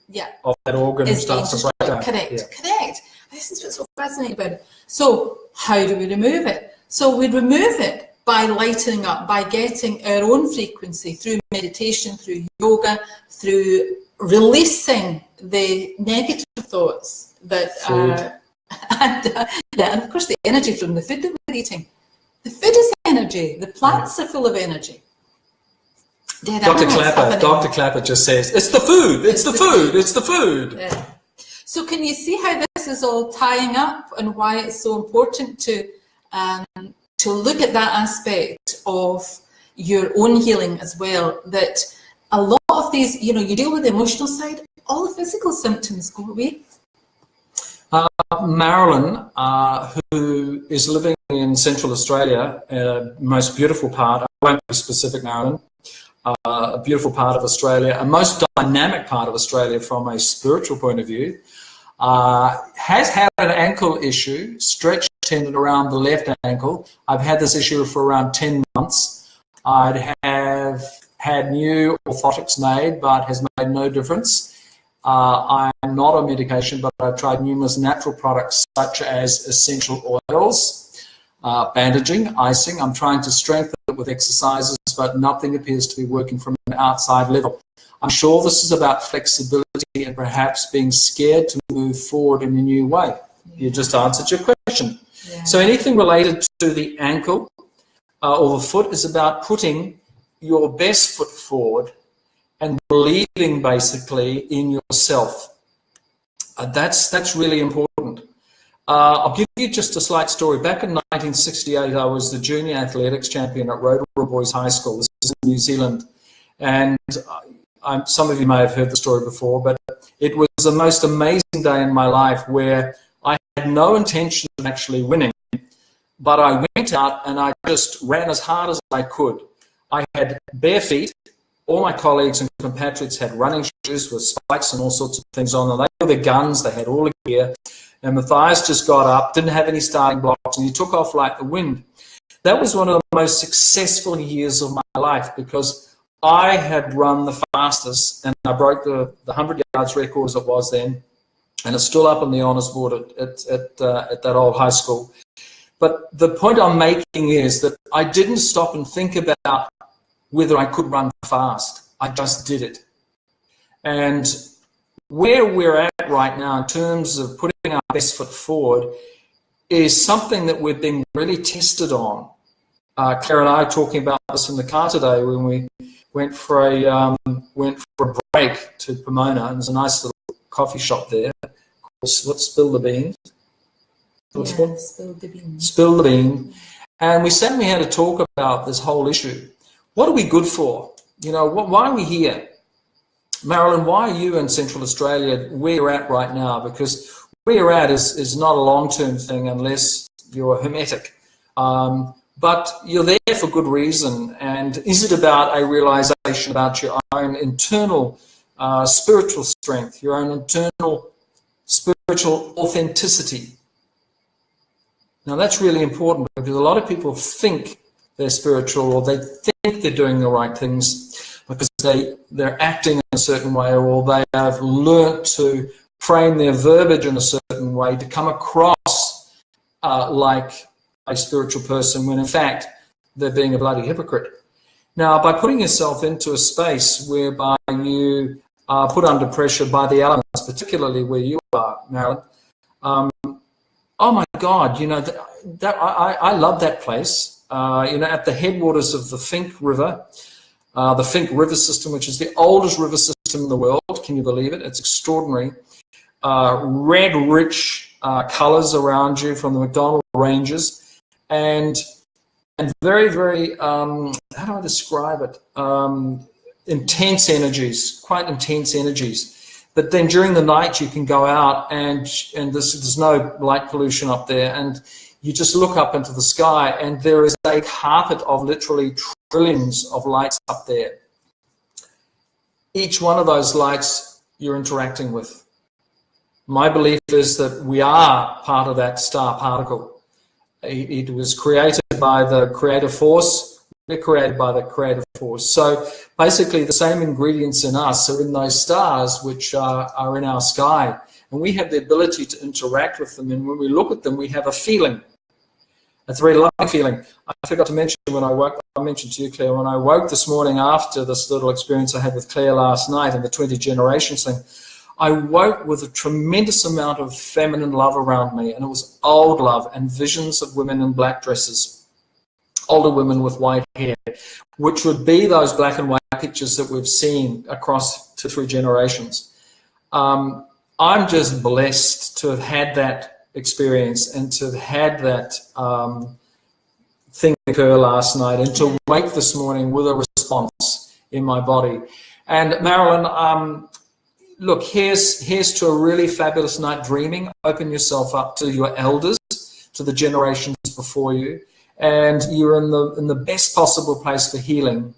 of that organ starts to break down. Correct. This is what's so fascinating about it. So how do we remove it? So we remove it by lightening up, by getting our own frequency through meditation, through yoga, through releasing the negative thoughts that and of course the energy from the food that we're eating. The food is energy. The plants are full of energy. Dr. Clapper just says, it's the food, it's the food, it's the food. Yeah. So can you see how this is all tying up and why it's so important to look at that aspect of your own healing as well, that a lot of these, you know, you deal with the emotional side, all the physical symptoms go away. Marilyn, who is living in Central Australia, most beautiful part, I won't be specific, Marilyn, a beautiful part of Australia, a most dynamic part of Australia from a spiritual point of view, has had an ankle issue, stretched tendon around the left ankle. I've had this issue for around 10 months. I'd have had new orthotics made, but has made no difference. I'm not on medication, but I've tried numerous natural products such as essential oils, bandaging, icing. I'm trying to strengthen it with exercises, but nothing appears to be working from an outside level. I'm sure this is about flexibility and perhaps being scared to move forward in a new way. You just answered your question. Yeah. So anything related to the ankle or the foot is about putting your best foot forward and believing basically in yourself. That's really important. I'll give you just a slight story. Back in 1968, I was the junior athletics champion at Rotorua Boys High School. This is in New Zealand. And some of you may have heard the story before, but it was the most amazing day in my life where I had no intention of actually winning, but I went out and I just ran as hard as I could. I had bare feet. All my colleagues and compatriots had running shoes with spikes and all sorts of things on them. They were the guns, they had all the gear, and the thighs just got up, didn't have any starting blocks, and you took off like the wind. That was one of the most successful years of my life because I had run the fastest, and I broke the 100 yards record as it was then, and it's still up on the honours board at that old high school. But the point I'm making is that I didn't stop and think about whether I could run fast. I just did it. And where we're at right now in terms of putting our best foot forward is something that we're being really tested on. Claire and I are talking about this in the car today when we went for a break to Pomona, and there's a nice little coffee shop there. Let's spill the beans. Yeah, spill the beans. Spill the bean. And we sat and we had to talk about this whole issue. What are we good for? You know, why are we here? Marilyn, why are you in Central Australia where you're at right now? Because where you're at is not a long-term thing unless you're hermetic. But you're there for good reason. And is it about a realization about your own internal spiritual strength, your own internal spiritual authenticity? Now, that's really important because a lot of people think they're spiritual or they think they're doing the right things because they're acting in a certain way, or they have learnt to frame their verbiage in a certain way to come across like a spiritual person when in fact they're being a bloody hypocrite. Now, by putting yourself into a space whereby you are put under pressure by the elements, particularly where you are, Marilyn, oh my God, you know, I love that place. You know, at the headwaters of the Finke River, the Finke River system, which is the oldest river system in the world. Can you believe it? It's extraordinary. Red, rich colours around you from the McDonnell Ranges, and very, very, how do I describe it? Intense energies, quite intense energies. But then during the night you can go out and there's no light pollution up there, and you just look up into the sky and there is a carpet of literally trillions of lights up there. Each one of those lights you're interacting with. My belief is that we are part of that star particle. It was created by the creative force. We're created by the creative force. So basically the same ingredients in us are in those stars which are in our sky. And we have the ability to interact with them. And when we look at them, we have a feeling. It's a very loving feeling. I forgot to mention when I woke, I mentioned to you, Claire, when I woke this morning after this little experience I had with Claire last night and the 20 generations thing, I woke with a tremendous amount of feminine love around me, and it was old love and visions of women in black dresses, older women with white hair, which would be those black and white pictures that we've seen across 2-3 generations. I'm just blessed to have had that experience and to have had that thing occur last night, and to wake this morning with a response in my body. And Marilyn, look, here's to a really fabulous night dreaming. Open yourself up to your elders, to the generations before you, and you're in the best possible place for healing.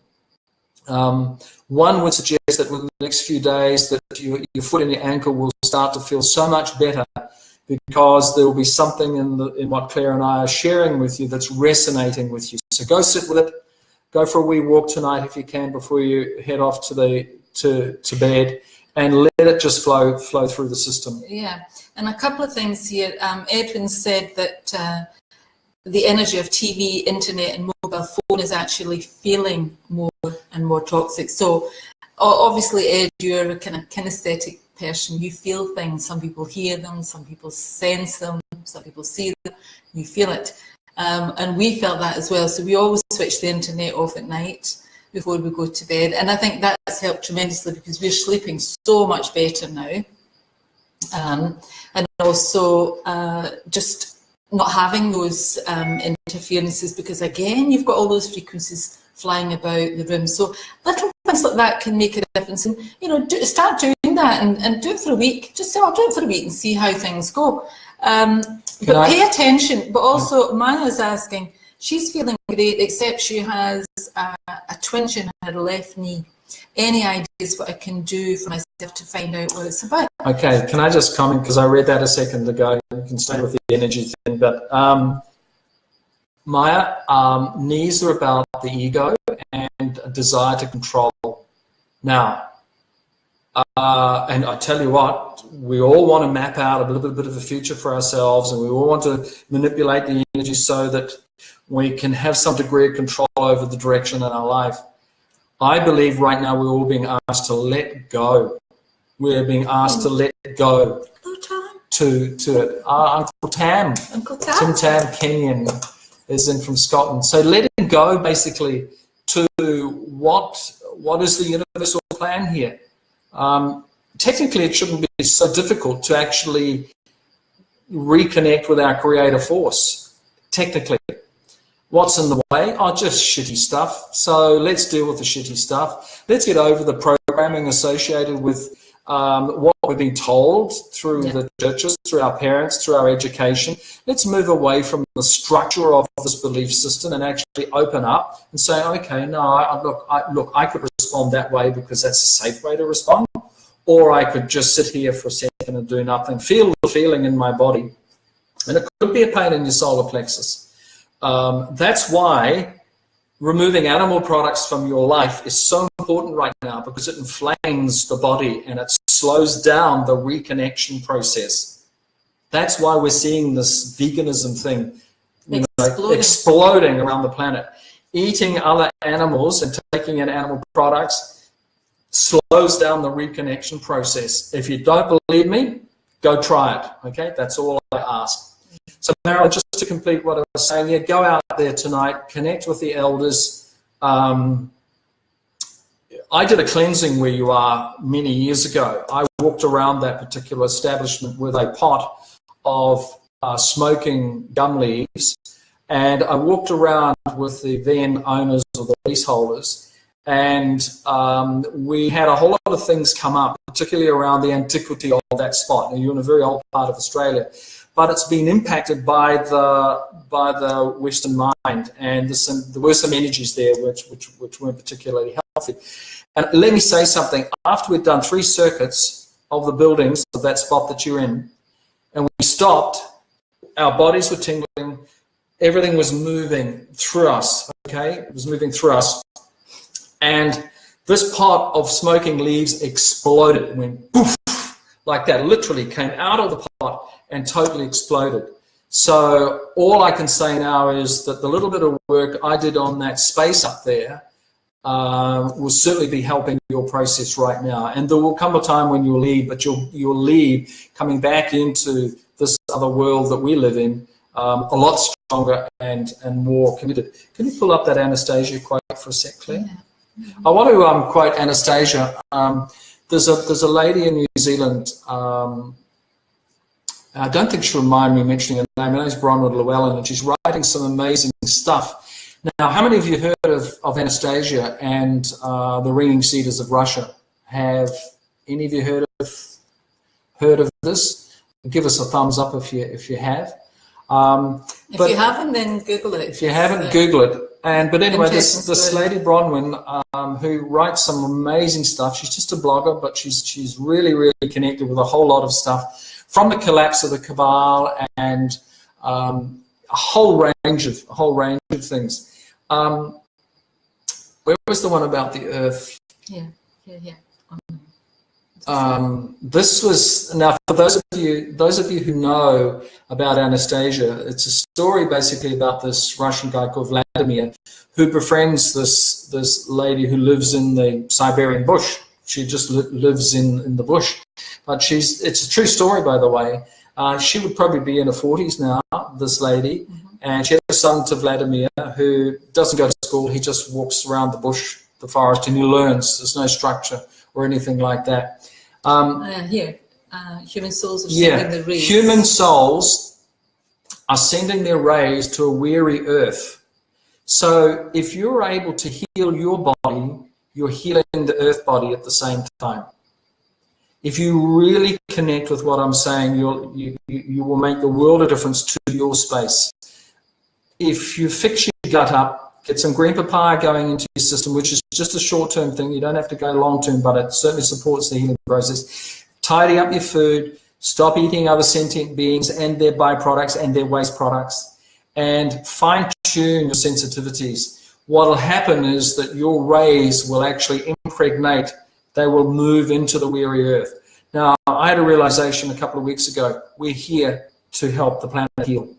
One would suggest that within the next few days that your foot and your ankle will start to feel so much better, because there will be something in what Claire and I are sharing with you that's resonating with you. So go sit with it. Go for a wee walk tonight if you can before you head off to bed, and let it just flow through the system. Yeah, and a couple of things here. Edwin said that the energy of TV, internet, and mobile phone is actually feeling more and more toxic. So obviously, Ed, you're a kind of kinesthetic person. You feel things. Some people hear them, some people sense them, some people see them. You feel it. And we felt that as well. So we always switch the internet off at night before we go to bed. And I think that's helped tremendously, because we're sleeping so much better now. And also just not having those interferences, because again, you've got all those frequencies flying about the room. So little things like that can make a difference. And, you know, start doing that and do it for a week. Just say, I'll do it for a week and see how things go. But pay attention. But also, Maya's asking, she's feeling great, except she has a twinge in her left knee. Any ideas what I can do for myself to find out what it's about? Okay, can I just comment, because I read that a second ago. You can stay with the energy thing, but Maya, knees are about the ego and a desire to control. Now, and I tell you what, we all want to map out a little bit of a future for ourselves, and we all want to manipulate the energy so that we can have some degree of control over the direction in our life. I believe right now we're all being asked to let go. We're being asked to let go to Uncle Tam. Tim Tam Kenyon is in from Scotland. So letting go basically to what is the universal plan here. Technically, it shouldn't be so difficult to actually reconnect with our creative force. Technically. What's in the way? Oh, just shitty stuff. So let's deal with the shitty stuff. Let's get over the programming associated with what we've been told through the churches, through our parents, through our education. Let's move away from the structure of this belief system and actually open up and say, okay, no, look, I could respond that way because that's a safe way to respond. Or I could just sit here for a second and do nothing, feel the feeling in my body. And it could be a pain in your solar plexus. That's why removing animal products from your life is so important right now, because it inflames the body and it slows down the reconnection process. That's why we're seeing this veganism thing exploding around the planet. Eating other animals and taking in animal products slows down the reconnection process. If you don't believe me, go try it. Okay, that's all I ask. So Marilyn, just to complete what I was saying, go out there tonight, connect with the elders. I did a cleansing where you are many years ago. I walked around that particular establishment with a pot of smoking gum leaves, and I walked around with the then owners or the leaseholders, and we had a whole lot of things come up, particularly around the antiquity of that spot. Now, you're in a very old part of Australia, but it's been impacted by the Western mind, and there were some energies there which weren't particularly healthy. And let me say something. After we'd done 3 circuits of the buildings of that spot that you're in, and we stopped, our bodies were tingling, everything was moving through us, okay? It was moving through us. And this pot of smoking leaves exploded. It went poof, like that, literally came out of the pot and totally exploded. So all I can say now is that the little bit of work I did on that space up there will certainly be helping your process right now. And there will come a time when you'll leave, but you'll leave coming back into this other world that we live in a lot stronger and more committed. Can you pull up that Anastasia quote for a sec, Claire? Yeah. I want to quote Anastasia. There's a lady in New Zealand. I don't think she'll mind me mentioning her name. Her name's Bronwyn Llewellyn, and she's writing some amazing stuff. Now, how many of you heard of Anastasia and the Ringing Cedars of Russia? Have any of you heard of this? Give us a thumbs up if you have. If you haven't, then Google it. If you haven't, Google it. But anyway, this lady Bronwyn, who writes some amazing stuff. She's just a blogger, but she's really, really connected with a whole lot of stuff from the collapse of the cabal and a whole range of things. Where was the one about the earth? Yeah. This was, now for those of you who know about Anastasia, it's a story basically about this Russian guy called Vladimir who befriends this lady who lives in the Siberian bush. She just lives in the bush, but it's a true story, by the way. She would probably be in her 40s now, this lady, and she had a son to Vladimir who doesn't go to school. He just walks around the bush, the forest, and he learns. There's no structure or anything like that. Human souls are sending their rays. Human souls are sending their rays to a weary earth. So if you're able to heal your body, you're healing the earth body at the same time. If you really connect with what I'm saying, you will make the world of difference to your space. If you fix your gut up, get some green papaya going into your system, which is just a short-term thing. You don't have to go long-term, but it certainly supports the healing process. Tidy up your food, stop eating other sentient beings and their byproducts and their waste products, and fine-tune your sensitivities. What will happen is that your rays will actually impregnate, they will move into the weary earth. Now, I had a realization a couple of weeks ago. We're here to help the planet heal.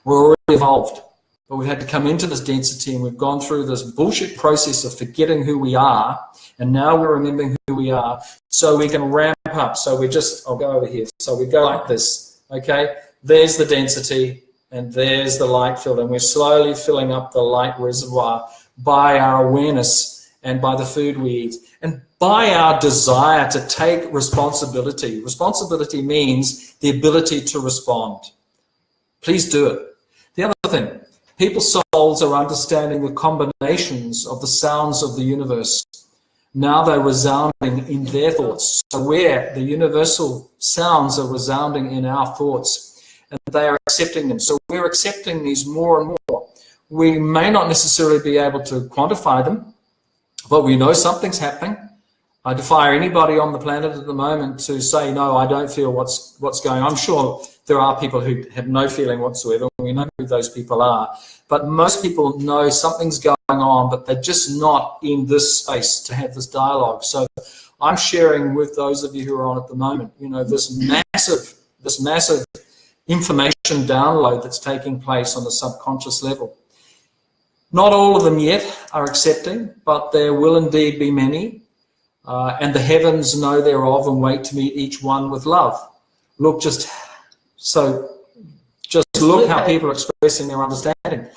We're already evolved, but we've had to come into this density, and we've gone through this bullshit process of forgetting who we are, and now we're remembering who we are, so we can ramp up. So we just, I'll go over here. So we go like this, okay? There's the density, and there's the light field, and we're slowly filling up the light reservoir by our awareness and by the food we eat and by our desire to take responsibility. Responsibility means the ability to respond. Please do it. The other thing, people's souls are understanding the combinations of the sounds of the universe. Now they're resounding in their thoughts. So where the universal sounds are resounding in our thoughts, and they are accepting them. So we're accepting these more and more. We may not necessarily be able to quantify them, but we know something's happening. I defy anybody on the planet at the moment to say, no, I don't feel what's going on. I'm sure there are people who have no feeling whatsoever. We know who those people are. But most people know something's going on, but they're just not in this space to have this dialogue. So I'm sharing with those of you who are on at the moment, you know, this massive information download that's taking place on the subconscious level. Not all of them yet are accepting, but there will indeed be many. And the heavens know thereof and wait to meet each one with love. Look, just look how people are expressing their understanding.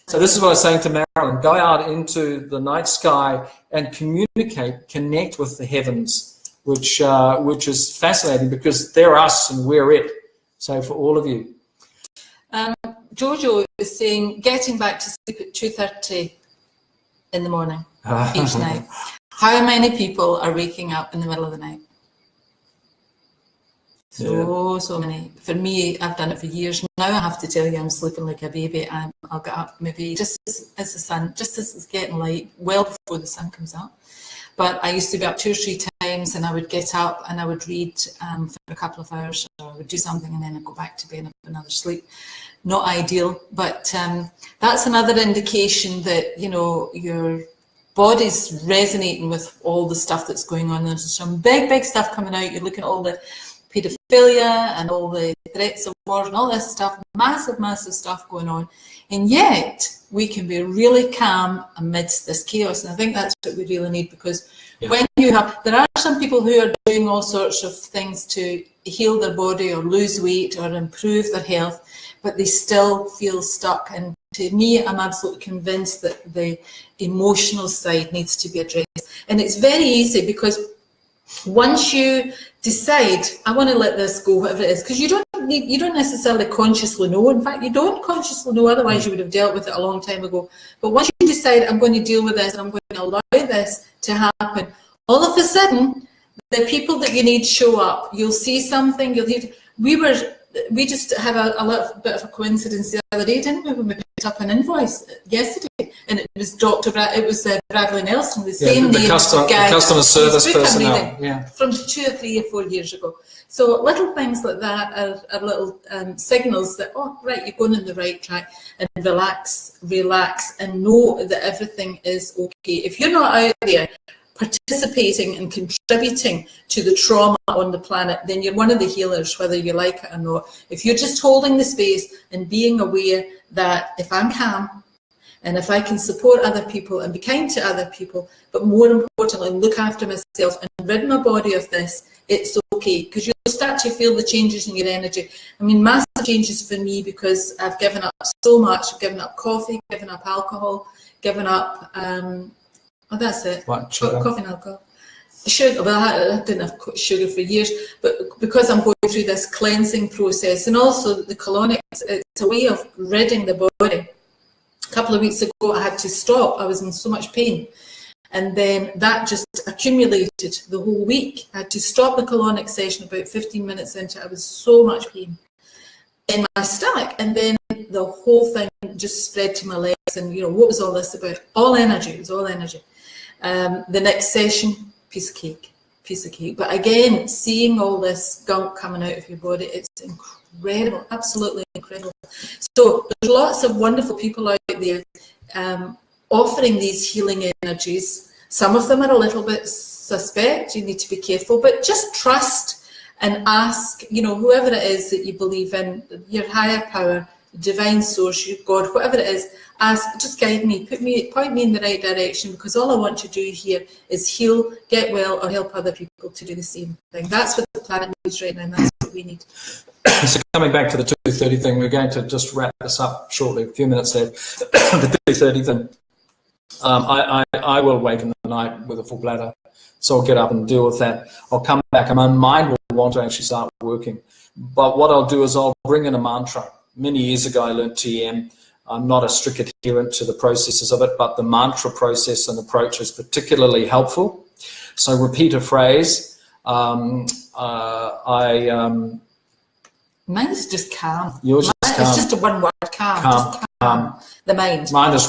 So this is what I was saying to Marilyn. Go out into the night sky and connect with the heavens, which is fascinating because they're us and we're it. So for all of you. Jojo is saying, getting back to sleep at 2:30 in the morning each night. How many people are waking up in the middle of the night? So many. For me, I've done it for years. Now I have to tell you, I'm sleeping like a baby. I'll get up maybe just as the sun, just as it's getting light, well before the sun comes up. But I used to be up 2 or 3 times, and I would get up and I would read for a couple of hours, or I would do something and then I'd go back to bed and have another sleep. Not ideal, but that's another indication that, you know, your body's resonating with all the stuff that's going on. There's some big stuff coming out. You're looking at all the paedophilia and all the threats of war and all this stuff, massive, massive stuff going on. And yet we can be really calm amidst this chaos. And I think that's what we really need, because when you have, there are some people who are doing all sorts of things to heal their body or lose weight or improve their health, but they still feel stuck. And to me, I'm absolutely convinced that the emotional side needs to be addressed. And it's very easy, because once you decide, I want to let this go, whatever it is, because you don't necessarily consciously know. In fact, you don't consciously know, otherwise you would have dealt with it a long time ago. But once you decide, I'm going to deal with this and I'm going to allow this to happen, all of a sudden, the people that you need show up. You'll see something, we just had a little bit of a coincidence the other day, didn't we, when we picked up an invoice yesterday, and it was Bradley Nelson, the same name, the customer service personnel, from 2 or 3 or 4 years ago. So little things like that are little signals that, oh, right, you're going in the right track, and relax, and know that everything is okay. If you're not out there participating and contributing to the trauma on the planet, then you're one of the healers, whether you like it or not. If you're just holding the space and being aware that if I'm calm and if I can support other people and be kind to other people, but more importantly, look after myself and rid my body of this, it's okay, because you'll start to feel the changes in your energy. I mean, massive changes for me, because I've given up so much. I've given up coffee, given up alcohol, given up that's it. Coffee and alcohol. Sugar. Well, I didn't have sugar for years, but because I'm going through this cleansing process, and also the colonics, it's a way of ridding the body. A couple of weeks ago, I had to stop. I was in so much pain, and then that just accumulated the whole week. I had to stop the colonic session about 15 minutes into it. I was so much pain in my stomach, and then the whole thing just spread to my legs. And what was all this about? All energy. It was all energy. The next session, piece of cake. But again, seeing all this gunk coming out of your body, it's incredible, absolutely incredible. So there's lots of wonderful people out there offering these healing energies. Some of them are a little bit suspect. You need to be careful, but just trust and ask, whoever it is that you believe in, your higher power, divine source, your God, whatever it is, ask, just guide me, point me in the right direction, because all I want to do here is heal, get well, or help other people to do the same thing. That's what the planet needs right now, and that's what we need. So coming back to the 2:30 thing, we're going to just wrap this up shortly, a few minutes left. The 2:30 thing, I will wake in the night with a full bladder, so I'll get up and deal with that. I'll come back, and my mind will want to actually start working. But what I'll do is I'll bring in a mantra. Many years ago, I learned TM. I'm not a strict adherent to the processes of it, but the mantra process and approach is particularly helpful. So repeat a phrase. Mine's just calm. Yours is calm. It's just a one word, calm. Just calm. The mind. Mine is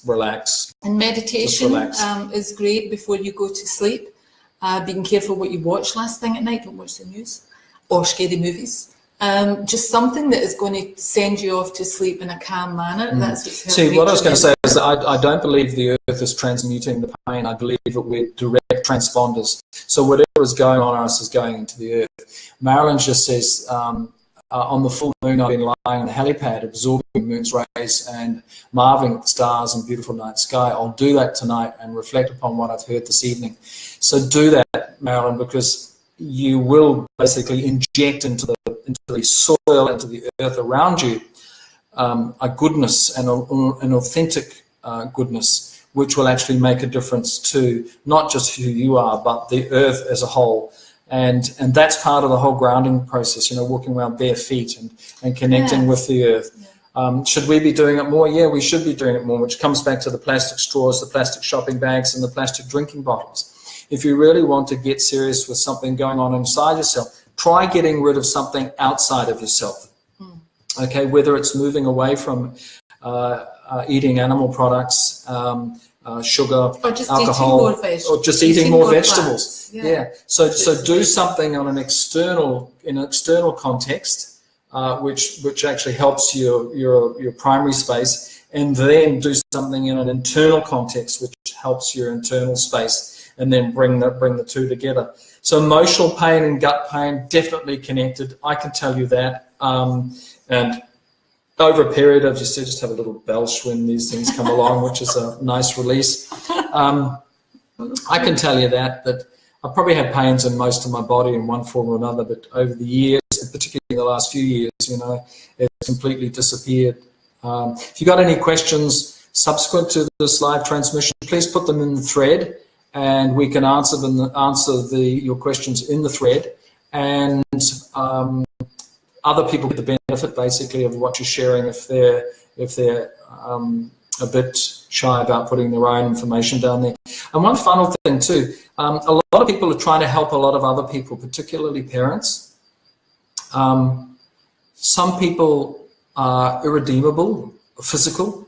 relax. And meditation is great before you go to sleep. Being careful what you watch last thing at night. Don't watch the news or scary movies. Just something that is going to send you off to sleep in a calm manner. That's what's helping. See, what I was going to say is that I don't believe the earth is transmuting the pain. I believe that we're direct transponders. So whatever is going on us is going into the earth. Marilyn just says, on the full moon, I've been lying on a helipad, absorbing the moon's rays and marveling at the stars and beautiful night sky. I'll do that tonight and reflect upon what I've heard this evening. So do that, Marilyn, because you will basically inject into the soil, into the earth around you, a goodness and an authentic goodness, which will actually make a difference to not just who you are, but the earth as a whole. And that's part of the whole grounding process, walking around bare feet and connecting with the earth. Should we be doing it more? Yeah, we should be doing it more, which comes back to the plastic straws, the plastic shopping bags, and the plastic drinking bottles. If you really want to get serious with something going on inside yourself, try getting rid of something outside of yourself. Okay, whether it's moving away from eating animal products, sugar, or just alcohol, or just eating more vegetables. Yeah. So do something on in an external context, which actually helps your primary space, and then do something in an internal context, which helps your internal space. and then bring the two together. So emotional pain and gut pain, definitely connected. I can tell you that. And over a period of, just have a little belch when these things come along, which is a nice release. I can tell you that I probably had pains in most of my body in one form or another, but over the years, particularly in the last few years, it's completely disappeared. If you got any questions subsequent to this live transmission, please put them in the thread, and we can answer your questions in the thread. And other people get the benefit basically of what you're sharing if they're a bit shy about putting their own information down there. And one final thing too, a lot of people are trying to help a lot of other people, particularly parents. Some people are irredeemable, physical.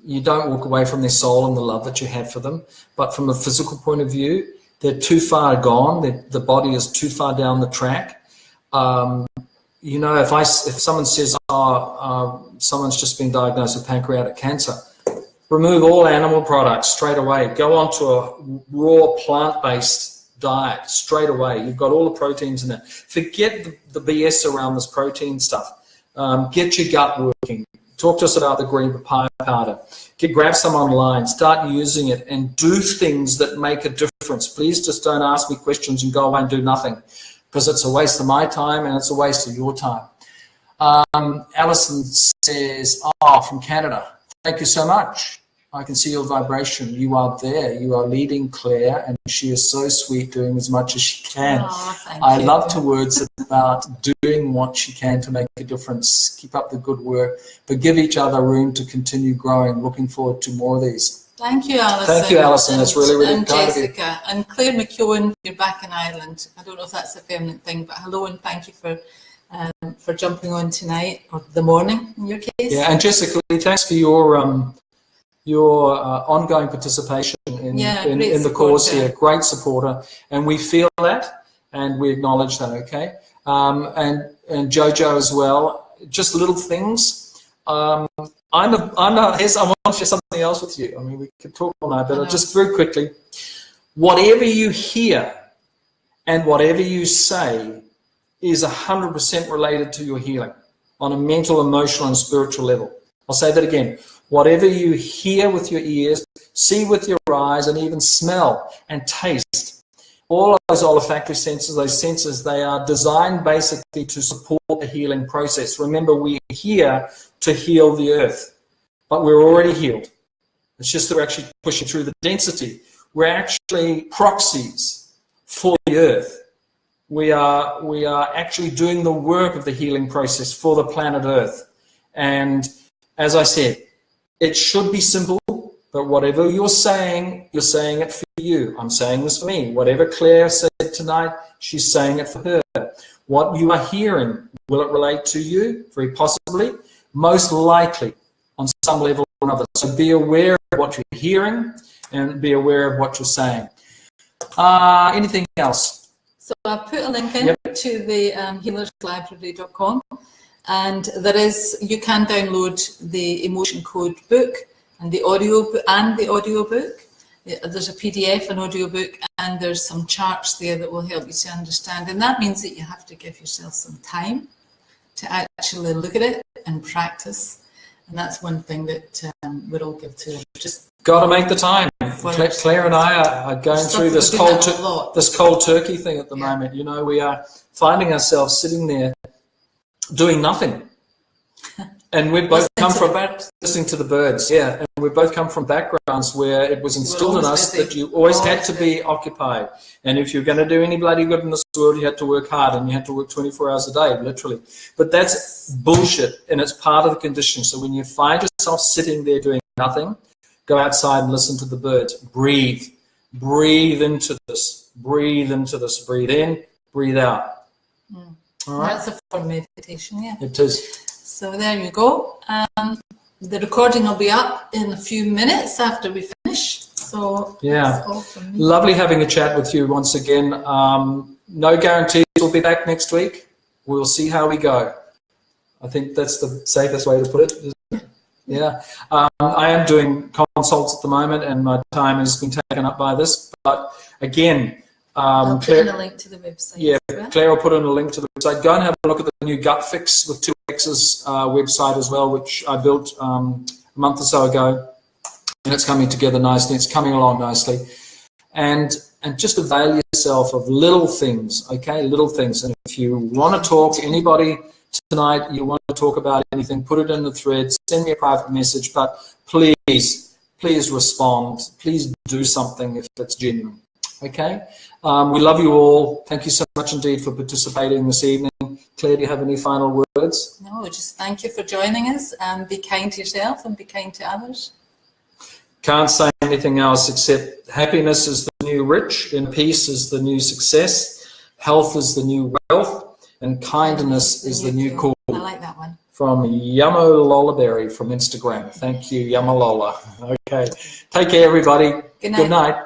You don't walk away from their soul and the love that you have for them. But from a physical point of view, they're too far gone. The body is too far down the track. If someone says, someone's just been diagnosed with pancreatic cancer, remove all animal products straight away. Go on to a raw plant-based diet straight away. You've got all the proteins in it. Forget the BS around this protein stuff. Get your gut working. Talk to us about the green papaya powder. Grab some online. Start using it and do things that make a difference. Please just don't ask me questions and go away and do nothing, because it's a waste of my time and it's a waste of your time. Alison says, from Canada. Thank you so much. I can see your vibration. You are there. You are leading Claire, and she is so sweet, doing as much as she can. I love to words about doing what she can to make a difference. Keep up the good work, but give each other room to continue growing. Looking forward to more of these. Thank you, Alison. Thank you, Alison. That's really, really kind of you. And Jessica. And Claire McEwen, you're back in Ireland. I don't know if that's a permanent thing, but hello and thank you for jumping on tonight, or the morning in your case. Yeah, and Jessica, thanks for your ongoing participation in the cause here. Great supporter, and we feel that and we acknowledge that. Okay, and Jojo as well. Just little things. I want to share something else with you. I mean, we could talk all night, but just very quickly, whatever you hear and whatever you say is 100% related to your healing on a mental, emotional, and spiritual level. I'll say that again. Whatever you hear with your ears, see with your eyes, and even smell and taste, all of those olfactory senses, those senses, they are designed basically to support the healing process. Remember, we're here to heal the earth, but we're already healed. It's just that we're actually pushing through the density. We're actually proxies for the earth. We are actually doing the work of the healing process for the planet Earth. And as I said, it should be simple, but whatever you're saying it for you. I'm saying this for me. Whatever Claire said tonight, she's saying it for her. What you are hearing, will it relate to you? Very possibly. Most likely, on some level or another. So be aware of what you're hearing and be aware of what you're saying. Anything else? So I put a link in to the healerslibrary.com, and you can download the emotion code book and the audio book. There's a PDF, an audio book, and there's some charts there that will help you to understand. And that means that you have to give yourself some time to actually look at it and practice. And that's one thing that we'd all give to just got to make the time. Claire and I are going through this cold turkey thing at the moment. You know, we are finding ourselves sitting there doing nothing. And we've both come from listening to the birds, and we've both come from backgrounds where it was instilled in us that you always had to be occupied. And if you're going to do any bloody good in this world, you had to work hard, and you had to work 24 hours a day, literally. But that's bullshit, and it's part of the condition. So when you find yourself sitting there doing nothing, go outside and listen to the birds. Breathe. Breathe into this. Breathe into this. Breathe in, breathe out. All right? That's a form of meditation, It is. So there you go. The recording will be up in a few minutes after we finish. So that's all from me. Lovely having a chat with you once again. No guarantees we'll be back next week. We'll see how we go. I think that's the safest way to put it, isn't it? Yeah. I am doing consults at the moment, and my time has been taken up by this. But again, I'll put in a link to the website. Yeah, as well. Claire will put in a link to the website. Go and have a look at the new Gutfixx with 2 X's website as well, which I built a month or so ago, and it's coming together nicely. It's coming along nicely, and just avail yourself of little things, okay? Little things. And if you want to talk, anybody tonight, you want to talk about anything, put it in the thread, send me a private message, but please respond. Please do something if it's genuine, okay? We love you all. Thank you so much indeed for participating this evening. Claire, do you have any final words? No, just thank you for joining us, and be kind to yourself and be kind to others. Can't say anything else except happiness is the new rich, and peace is the new success, health is the new wealth, and kindness is the new cool. I like that one. From Yummo Lollaberry from Instagram. Thank you, Yummo Lolla. Okay. Take care, everybody. Good night. Good night.